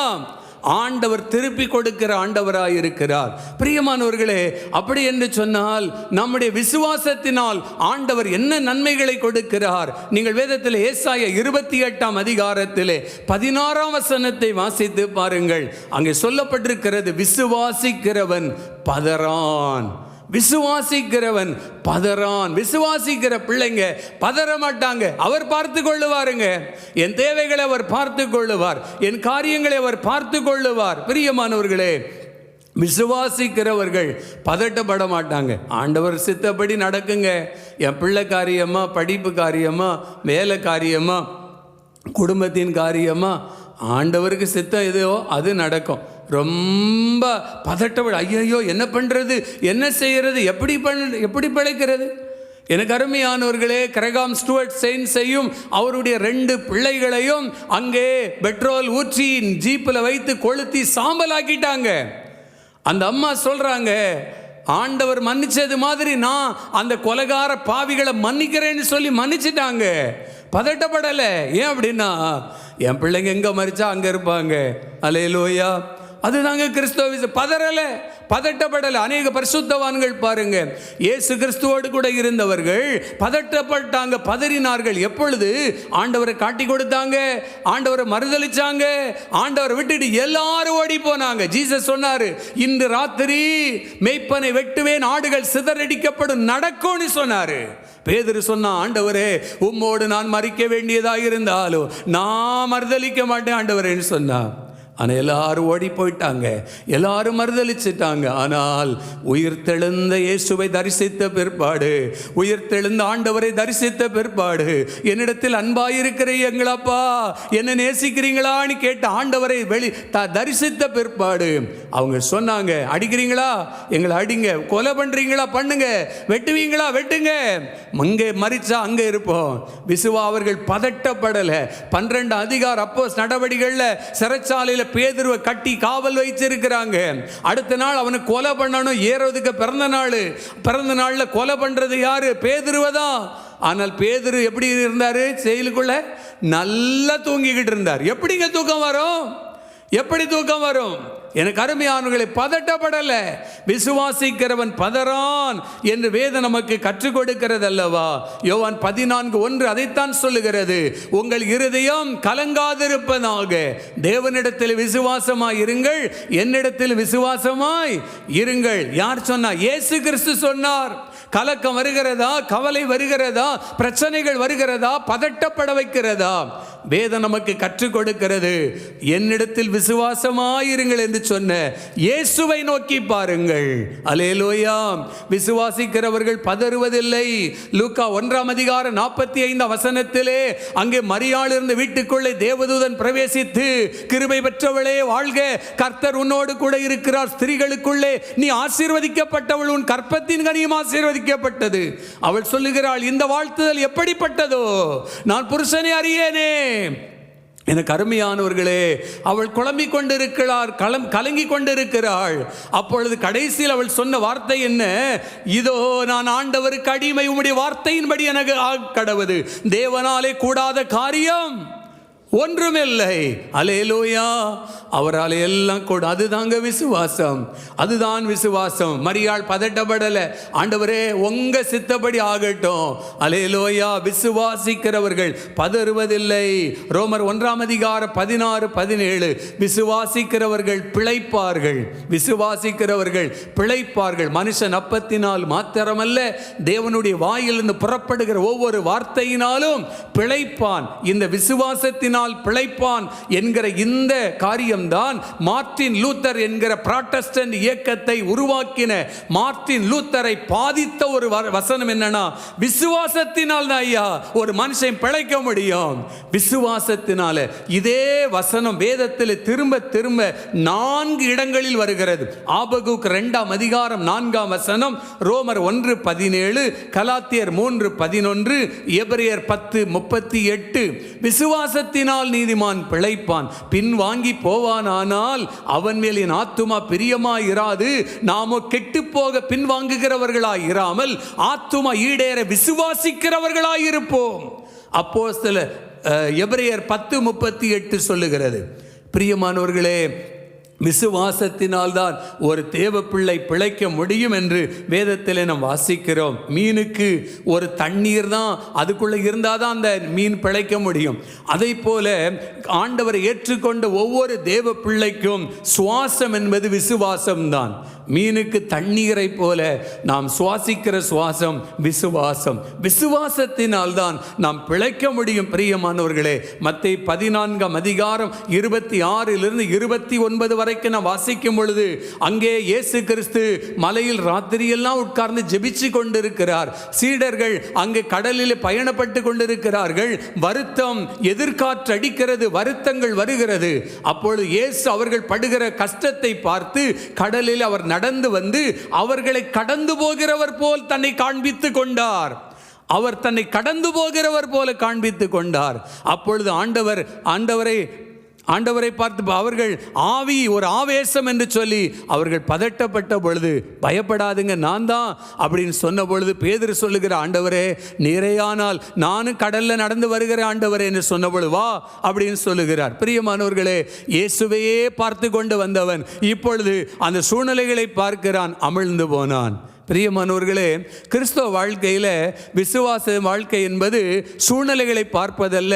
ஆண்டவர் திருப்பி கொடுக்கிற ஆண்டவராய் இருக்கிறார். பிரியமானவர்களே, அப்படி என்று சொன்னால் நம்முடைய விசுவாசத்தினால் ஆண்டவர் என்ன நன்மைகளை கொடுக்கிறார்? நீங்கள் வேதத்தில் ஏசாயா 28ஆம் அதிகாரத்திலே 16ஆம் வசனத்தை வாசித்து பாருங்கள். அங்கே சொல்லப்பட்டிருக்கிறது, விசுவாசிக்கிறவன் பதறான். விசுவாசிக்கிறவன் பதறான். விசுவாசிக்கிற பிள்ளைங்க பதற மாட்டாங்க. அவர் பார்த்து கொள்ளுவாருங்க. என் தேவைகளை அவர் பார்த்து கொள்ளுவார், என் காரியங்களை அவர் பார்த்து கொள்ளுவார். பிரியமானவர்களே, விசுவாசிக்கிறவர்கள் பதட்டப்பட மாட்டாங்க. ஆண்டவர் சித்தப்படி நடக்குங்க. என் பிள்ளை காரியமா, படிப்பு காரியமா, வேலை காரியமா, குடும்பத்தின் காரியமா, ஆண்டவருக்கு சித்தம் எதுவோ அது நடக்கும். ரொம்ப பதட்டப்பட, ஐயோ என்ன பண்ணுறது, என்ன செய்கிறது, எப்படி பிழைக்கிறது? எனக்கு அருமையானவர்களே, கிரகாம் ஸ்டூவர்ட் செயின்ஸையும் அவருடைய 2 பிள்ளைகளையும் அங்கே பெட்ரோல் ஊற்றி ஜீப்பில் வைத்து கொளுத்தி சாம்பலாக்கிட்டாங்க. அந்த அம்மா சொல்றாங்க, ஆண்டவர் மன்னிச்சது மாதிரி நான் அந்த கொலைகார பாவிகளை மன்னிக்கிறேன்னு சொல்லி மன்னிச்சிட்டாங்க. பதட்டப்படலை. ஏன் அப்படின்னா, என் பிள்ளைங்க எங்கே மறிச்சா அங்கே இருப்பாங்க. அல்லேலூயா. அதுதாங்க கிறிஸ்தவ. பதறல, பதட்டப்படலை. அநேக பரிசுத்தவான்கள் பாருங்க, இயேசு கிறிஸ்துவோடு கூட இருந்தவர்கள் பதட்டப்பட்டாங்க, பதறினார்கள். எப்பொழுது ஆண்டவரை காட்டி கொடுத்தாங்க, ஆண்டவரை மறுதலிச்சாங்க, ஆண்டவரை விட்டுட்டு எல்லாரும் ஓடி போனாங்க. ஜீசஸ் சொன்னாரு, இன்று ராத்திரி மேய்ப்பனை வெட்டுவேன், ஆடுகள் சிதறடிக்கப்படும், நடக்கும்னு சொன்னாரு. பேதுரு சொன்னா, ஆண்டவரே, உம்மோடு நான் மறிக்க வேண்டியதாக இருந்தாலும் நான் மறுதலிக்க மாட்டேன் ஆண்டவரேன்னு சொன்னா. ஆனால் எல்லாரும் ஓடி போயிட்டாங்க, எல்லாரும் மறுதலிச்சிட்டாங்க. ஆனால் உயிர்த்தெழுந்த இயேசுவை தரிசித்த பிற்பாடு, உயிர்த்தெழுந்த ஆண்டவரை தரிசித்த பிற்பாடு, என்னிடத்தில் அன்பாயிருக்கிற எங்களப்பா, என்ன நேசிக்கிறீங்களான்னு கேட்ட ஆண்டவரை தரிசித்த பிற்பாடு அவங்க சொன்னாங்க, அடிக்கிறீங்களா எங்களை அடிங்க, கொலை பண்றீங்களா பண்ணுங்க, வெட்டுவீங்களா வெட்டுங்க, அங்கே மரிச்சா அங்கே இருப்போம். அவர்கள் பதட்டப்படலை. 12 அதிகார அப்போஸ் நடவடிக்கைகளில் சிறைச்சாலையில் பேதுருவை கட்டி காவல் வைச்சிருக்கிறாங்க. அடுத்த நாள் அவனுக்கு கொலை பண்ணணும். ஏரோதுக்கு பிறந்த நாள், பிறந்த நாளில் கொலை பண்றது யாரு? பேதுருவை தான். ஆனால் பேதுரு எப்படி இருந்தார்? செயலுக்குள்ள நல்லா தூங்கிக்கிட்டு இருந்தார். எப்படிங்க தூக்கம் வரும்? எப்படி தூக்கம் வரும்? எனக்கு அருமையானவர்களை, பதட்டப்படலை. விசுவாசிக்கிறவன் பதறான் என்று வேதம் நமக்கு கற்றுக் கொடுக்கிறது அல்லவா? யோவான் 14:1 அதைத்தான் சொல்லுகிறது. உங்கள் இருதயம் கலங்காதிருப்பதாக, தேவனிடத்தில் விசுவாசமாய் இருங்கள், என்னிடத்தில் விசுவாசமாய் இருங்கள். யார் சொன்னார்? இயேசு கிறிஸ்து சொன்னார். கலக்கம் வருகிறதா? கவலை வருகிறதா? பிரச்சனைகள் வருகிறதா? பதட்டப்பட வைக்கிறதா? வேதம் நமக்கு கற்றுக் கொடுக்கிறது. என்னிடத்தில் விசுவாசமாயிருங்கள் என்று சொன்ன இயேசுவை நோக்கி பாருங்கள். அல்லேலூயா. விசுவாசிக்கிறவர்கள் பதறுவதில்லை. லூக்கா 1:45 அங்கே மரியாள் இருந்த வீட்டுக்குள்ளே தேவதூதன் பிரவேசித்து, கிருபை பெற்றவளே வாழ்க, கர்த்தர் உன்னோடு கூட இருக்கிறார், ஸ்திரீகளுக்குள்ளே நீ ஆசீர்வதிக்கப்பட்டவள், உன் கற்பத்தின் கனியும் ஆசீர்வதிக்கப்பட்டது. அவள் சொல்லுகிறாள், இந்த வாழ்த்துதல் எப்படிப்பட்டதோ, நான் புருஷனை அறியேனே. எனக்கு அருமையானவர்களே, அவள் குழம்பிக் கொண்டிருக்கிறாள், கலங்கி கொண்டிருக்கிறாள். அப்பொழுது கடைசியில் அவள் சொன்ன வார்த்தை என்ன? இதோ நான் ஆண்டவருக்கு அடிமை, உம்முடைய வார்த்தையின்படி எனக்கு கடவுது, தேவனாலே கூடாத காரியம் ஒன்றுமில்லை. அல்லேலூயா. அவரால் எல்லாம் கூட. அதுதாங்க விசுவாசம், அதுதான் விசுவாசம். மரியாள் பதட்டப்படலை. ஆண்டவரே உங்க சித்தப்படி ஆகட்டும். அல்லேலூயா. விசுவாசிக்கிறவர்கள் பதறுவதில்லை. ரோமர் 1:16-17 விசுவாசிக்கிறவர்கள் பிழைப்பார்கள், விசுவாசிக்கிறவர்கள் பிழைப்பார்கள். மனுஷன் அப்பத்தினால் மாத்திரமல்ல, தேவனுடைய வாயிலிருந்து புறப்படுகிற ஒவ்வொரு வார்த்தையினாலும் பிழைப்பான். இந்த விசுவாசத்தினால் பிழைப்பான் என்கிற இந்த காரியம்தான் மார்ட்டின் லூத்தர் என்கிற புராட்டஸ்டன்ட் இயக்கத்தை உருவாக்கின மார்ட்டின் லூத்தரை பாதித்த ஒரு வசனம் என்னன்னா, விசுவாசத்தினால் தான் ஐயா ஒரு மனுஷன் பிழைக்க முடியும். விசுவாசத்தினால. இதே வசனம் வேதத்தில் திரும்ப திரும்ப 4 இடங்களில் வருகிறது. ஆபகுக் 2:4 ரோமர் 1:17, கலாத்தியர் 3:11, எபிரேயர் 10:38. விசுவாசத்தினால் நீதிமான் பிழைப்பான், பின் வாங்கி போவானால் அவன் மேல் என் ஆத்துமா பிரியமாயிராது. நாமோ கெட்டு போக பின் வாங்குகிறவர்களாய் இராமல் ஆத்துமா ஈடேற விசுவாசிக்கிறவர்களாய் இருப்போம். அப்போஸ்தலர் எபிரேயர் 10:38 சொல்லுகிறது. பிரியமானவர்களே, விசுவாசத்தினால் தான் ஒரு தேவ பிள்ளை பிழைக்க முடியும் என்று வேதத்தில் நாம் வாசிக்கிறோம். மீனுக்கு ஒரு தண்ணீர் தான், அதுக்குள்ளே இருந்தால் தான் அந்த மீன் பிழைக்க முடியும். அதை போல ஆண்டவரை ஏற்றுக்கொண்ட ஒவ்வொரு தேவ பிள்ளைக்கும் சுவாசம் என்பது விசுவாசம்தான். மீனுக்கு தண்ணீரை போல நாம் சுவாசிக்கிற சுவாசம் விசுவாசம். விசுவாசத்தினால் தான் நாம் பிழைக்க முடியும். பிரியமானவர்களே, மத்தேயு 14:26-29 வரைக்கும் நான் வாசிக்கும் பொழுது, அங்கே இயேசு கிறிஸ்து மலையில் ராத்திரியெல்லாம் உட்கார்ந்து ஜெபிச்சு கொண்டிருக்கிறார். சீடர்கள் அங்கே கடலில் பயணப்பட்டு கொண்டிருக்கிறார்கள். வருத்தம், எதிர்காற்று அடிக்கிறது, வருத்தங்கள் வருகிறது. அப்பொழுது இயேசு அவர்கள் படுகிற கஷ்டத்தை பார்த்து கடலில் அவர் நடந்து வந்து அவர்களை கடந்து போகிறவர் போல் தன்னை காண்பித்துக் கொண்டார். அவர் தன்னை கடந்து போகிறவர் போல காண்பித்துக் கொண்டார். அப்பொழுது ஆண்டவரை பார்த்து அவர்கள் ஒரு ஆவேசம் என்று சொல்லி அவர்கள் பதட்டப்பட்ட பொழுது, பயப்படாதுங்க நான் தான் அப்படின்னு சொன்ன பொழுது பேதுரு சொல்லுகிற, ஆண்டவரே நீரேயானால் நானும் கடல்ல நடந்து வருகிற ஆண்டவரே என்று சொன்ன பொழுது வா அப்படின்னு சொல்லுகிறார். பிரியமானவர்களே, இயேசுவையே பார்த்து கொண்டு வந்தவன் இப்பொழுது அந்த சூழ்நிலைகளை பார்க்கிறான், அமிழ்ந்து போனான். பிரியமானவர்களே, கிறிஸ்தவ வாழ்க்கையில் விசுவாச வாழ்க்கை என்பது சூழ்நிலைகளை பார்ப்பதல்ல,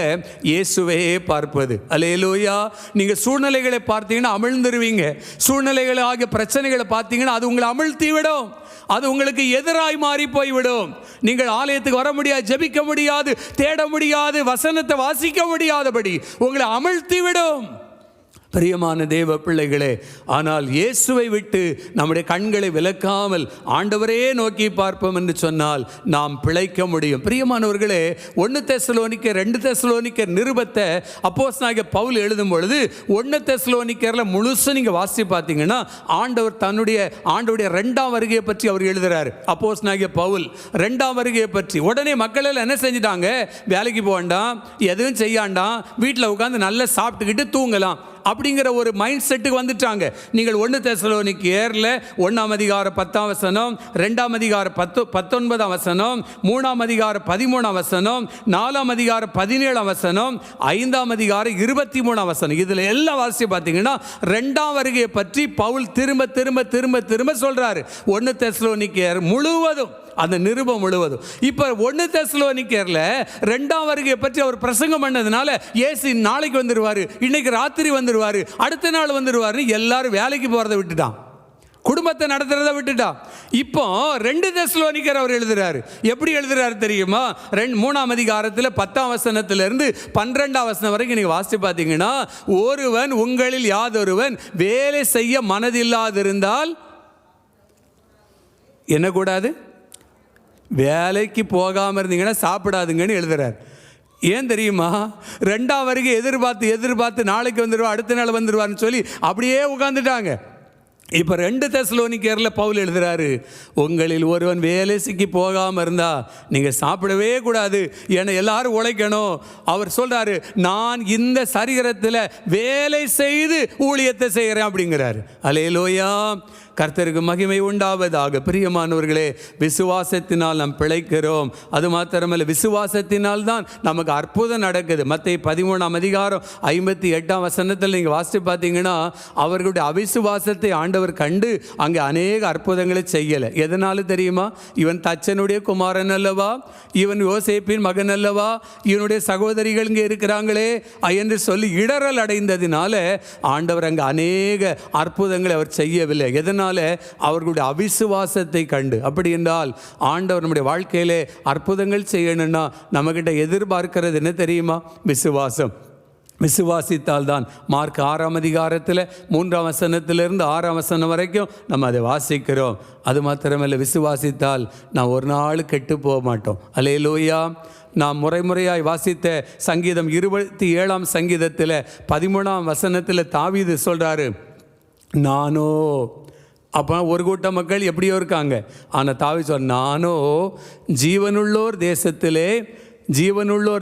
இயேசுவையே பார்ப்பது. அல்லேலூயா. நீங்கள் சூழ்நிலைகளை பார்த்தீங்கன்னா அமிழ்ந்துருவீங்க. சூழ்நிலைகளை ஆகிய பிரச்சனைகளை பார்த்தீங்கன்னா அது உங்களை அமிழ்த்தி விடும், அது உங்களுக்கு எதிராய் மாறி போய்விடும். நீங்கள் ஆலயத்துக்கு வர முடியாது, ஜெபிக்க முடியாது, தேட முடியாது, வசனத்தை வாசிக்க முடியாதபடி உங்களை அமிழ்த்தி விடும். பிரியமான தேவ பிள்ளைகளே, ஆனால் இயேசுவை விட்டு நம்முடைய கண்களை விலக்காமல் ஆண்டவரே நோக்கி பார்ப்போம் என்று சொன்னால் நாம் பிழைக்க முடியும். பிரியமானவர்களே, 1 தெசலோனிக்கர் 2 தெசலோனிக்கர் நிருபத்தை அப்போஸ்தலனாகிய பவுல் எழுதும் பொழுது 1 தெசலோனிக்கரில் முழுசும் நீங்கள் வாசி பார்த்தீங்கன்னா ஆண்டவருடைய 2ஆம் வருகையை பற்றி அவர் எழுதுகிறார். அப்போஸ்தலனாகிய பவுல் 2ஆம் வருகையை பற்றி. உடனே மக்கள் எல்லாம் என்ன செஞ்சிட்டாங்க? வேலைக்கு போக வேண்டாம், எதுவும் செய்யாண்டாம், வீட்டில் உட்காந்து நல்லா சாப்பிட்டுக்கிட்டு தூங்கலாம் அப்படிங்கிற ஒரு மைண்ட் செட்டுக்கு வந்துட்டாங்க. நீங்கள் 1 தெசலோனிக்கேயர்ல 1ஆம் அதிகாரம் 10ஆம் வசனம், 2ஆம் அதிகாரம் 19ஆம் வசனம், 3ஆம் அதிகாரம் 13ஆம் வசனம், 4ஆம் அதிகாரம் 17ஆம் வசனம், 5ஆம் அதிகாரம் 23ஆம் வசனம், இதில் எல்லா வாசியம் பார்த்தீங்கன்னா 2ஆம் வருகையை பற்றி பவுல் திரும்ப திரும்ப திரும்ப திரும்ப சொல்றாரு. 1 தெசலோனிக்கேயர் முழுவதும், அந்த நிருபம் முழுவதும். இப்போ 1 தெசலோனிக்கேயர்ல 2ஆம் வருகையை பற்றி அவர் பிரசங்கம் பண்ணதுனால இயேசு நாளைக்கு வந்துருவாரு, இன்னைக்கு ராத்திரி வந்துருவாரு, அடுத்த நாள் வந்துருவாரு, எல்லாரும் வேலைக்கு போறதை விட்டுட்டான், குடும்பத்தை நடத்துறதை விட்டுட்டான். இப்போ 2 தெசலோனிக்கேயர் அவர் எழுதுறாரு. எப்படி எழுதுறாரு தெரியுமா? 3ஆம் அதிகாரத்தில் 10ஆம் வசனத்திலிருந்து 12ஆம் வசனம் வரைக்கும் நீங்க வாசித்து பார்த்தீங்கன்னா, ஒருவன் உங்களில் யாதொருவன் வேலை செய்ய மனதில்லாதிருந்தால் என்ன கூடாது? வேலைக்கு போகாமல் இருந்தீங்கன்னா சாப்பிடாதுங்கன்னு எழுதுறார். ஏன் தெரியுமா? 2ஆம் வருகை எதிர்பார்த்து நாளைக்கு வந்துடுவா, அடுத்த நாள் வந்துடுவான்னு சொல்லி அப்படியே உட்காந்துட்டாங்க. இப்போ 2 தெசலோனிக்கேயர்ல பவுல் எழுதுறாரு, உங்களில் ஒருவன் வேலைக்கு போகாமல் இருந்தா நீங்கள் சாப்பிடவே கூடாது, ஏன்னா எல்லாரும் உழைக்கணும். அவர் சொல்றாரு, நான் இந்த சரீரத்தில் வேலை செய்து ஊழியத்தை செய்கிறேன் அப்படிங்கிறாரு. அல்லேலூயா, கர்த்தருக்கு மகிமை உண்டாவதாக. பிரியமானவர்களே, விசுவாசத்தினால் நாம் பிழைக்கிறோம். அது மாத்திரமல்ல, விசுவாசத்தினால் தான் நமக்கு அற்புதம் நடக்குது. மத்தேயு 13ஆம் அதிகாரம் 58ஆம் வசனத்தில் நீங்கள் வாசித்து பார்த்தீங்கன்னா, அவர்களுடைய அவிசுவாசத்தை ஆண்டவர் கண்டு அங்கே அநேக அற்புதங்களை செய்யலை. எதனால தெரியுமா? இவன் தச்சனுடைய குமாரன் அல்லவா, இவன் யோசேப்பின் மகன் அல்லவா, இவனுடைய சகோதரிகள் இங்கே இருக்கிறாங்களே என்று சொல்லி இடரல் அடைந்ததினால ஆண்டவர் அங்கே அநேக அற்புதங்களை அவர் செய்யவில்லை. எதனால்? அவர்களுடைய அவிசுவாசத்தை கண்டு. அப்படி என்றால் ஆண்டவர் நம்முடைய வாழ்க்கையிலே அற்புதங்கள் செய்யணும்னா நம்மகிட்ட எதிர்பார்க்கிறது என்ன தெரியுமா? விசுவாசம். விசுவாசித்தால் தான். மார்க் 6ஆம் அதிகாரத்தில் 3ஆம் வசனத்திலிருந்து 6ஆம் வசனம் வரைக்கும் நம்ம அதை வாசிக்கிறோம். அது மாத்திரமல்ல, விசுவாசித்தால் நான் ஒரு நாள் கெட்டு போக மாட்டோம். அல்லேலூயா. நாம் முறையாய் வாசித்த சங்கீதம் 27ஆம் சங்கீதத்தில் 13ஆம் வசனத்தில் தாவீது சொல்றாரு, நானோ, அப்போ ஒரு கூட்ட மக்கள் எப்படியோ இருக்காங்க, ஆனால் தாவீது சொல்ற, நானோ ஜீவனுள்ளோர்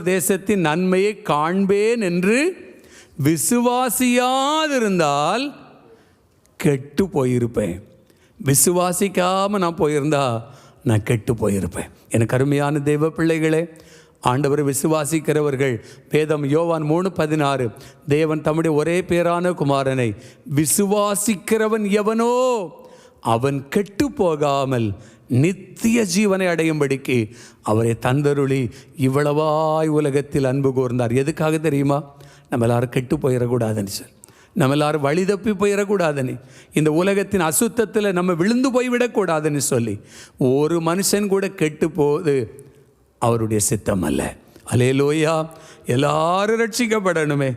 தேசத்தின் நன்மையை காண்பேன் என்று விசுவாசியாதிருந்தால் கெட்டு போயிருப்பேன். விசுவாசிக்காமல் நான் போயிருந்தா நான் கெட்டு போயிருப்பேன். எனக்கு அருமையான தெய்வ பிள்ளைகளே, ஆண்டவர் விசுவாசிக்கிறவர்கள், வேதம் யோவான் 3:16, தேவன் தம்முடைய ஒரே பேரான குமாரனை விசுவாசிக்கிறவன் எவனோ அவன் கெட்டு போகாமல் நித்திய ஜீவனை அடையும்படிக்கு அவரை தந்தருளி இவ்வளவாய் உலகத்தில் அன்பு கூர்ந்தார். எதுக்காக தெரியுமா? நம்ம எல்லாரும் கெட்டு போயிடக்கூடாதுன்னு சொல்லி, நம்ம எல்லாரும் வழி தப்பி போயிடக்கூடாதுன்னு, இந்த உலகத்தின் அசுத்தத்தில் நம்ம விழுந்து போய்விடக்கூடாதுன்னு சொல்லி, ஒரு மனுஷன் கூட கெட்டு போகுது அவருடைய சித்தம் அல்ல. அல்லேலூயா. எல்லாரும் ரட்சிக்கப்படணுமே.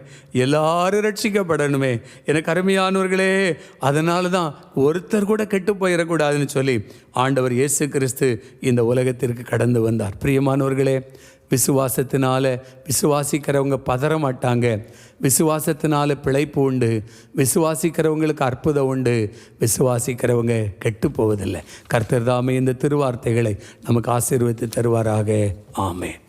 எனக்கு அருமையானவர்களே, அதனால தான் ஒருத்தர் கூட கெட்டு போயிடக்கூடாதுன்னு சொல்லி ஆண்டவர் இயேசு கிறிஸ்து இந்த உலகத்திற்கு கடந்து வந்தார். பிரியமானவர்களே, விசுவாசிக்கிறவங்க பதற மாட்டாங்க. விசுவாசத்தினால பிழைப்பு உண்டு. விசுவாசிக்கிறவங்களுக்கு அற்புதம் உண்டு. விசுவாசிக்கிறவங்க கெட்டு போவதில்லை. கர்த்தர் தாமே இந்த திருவார்த்தைகளை நமக்கு ஆசீர்வதித்து தருவாராக. ஆமென்.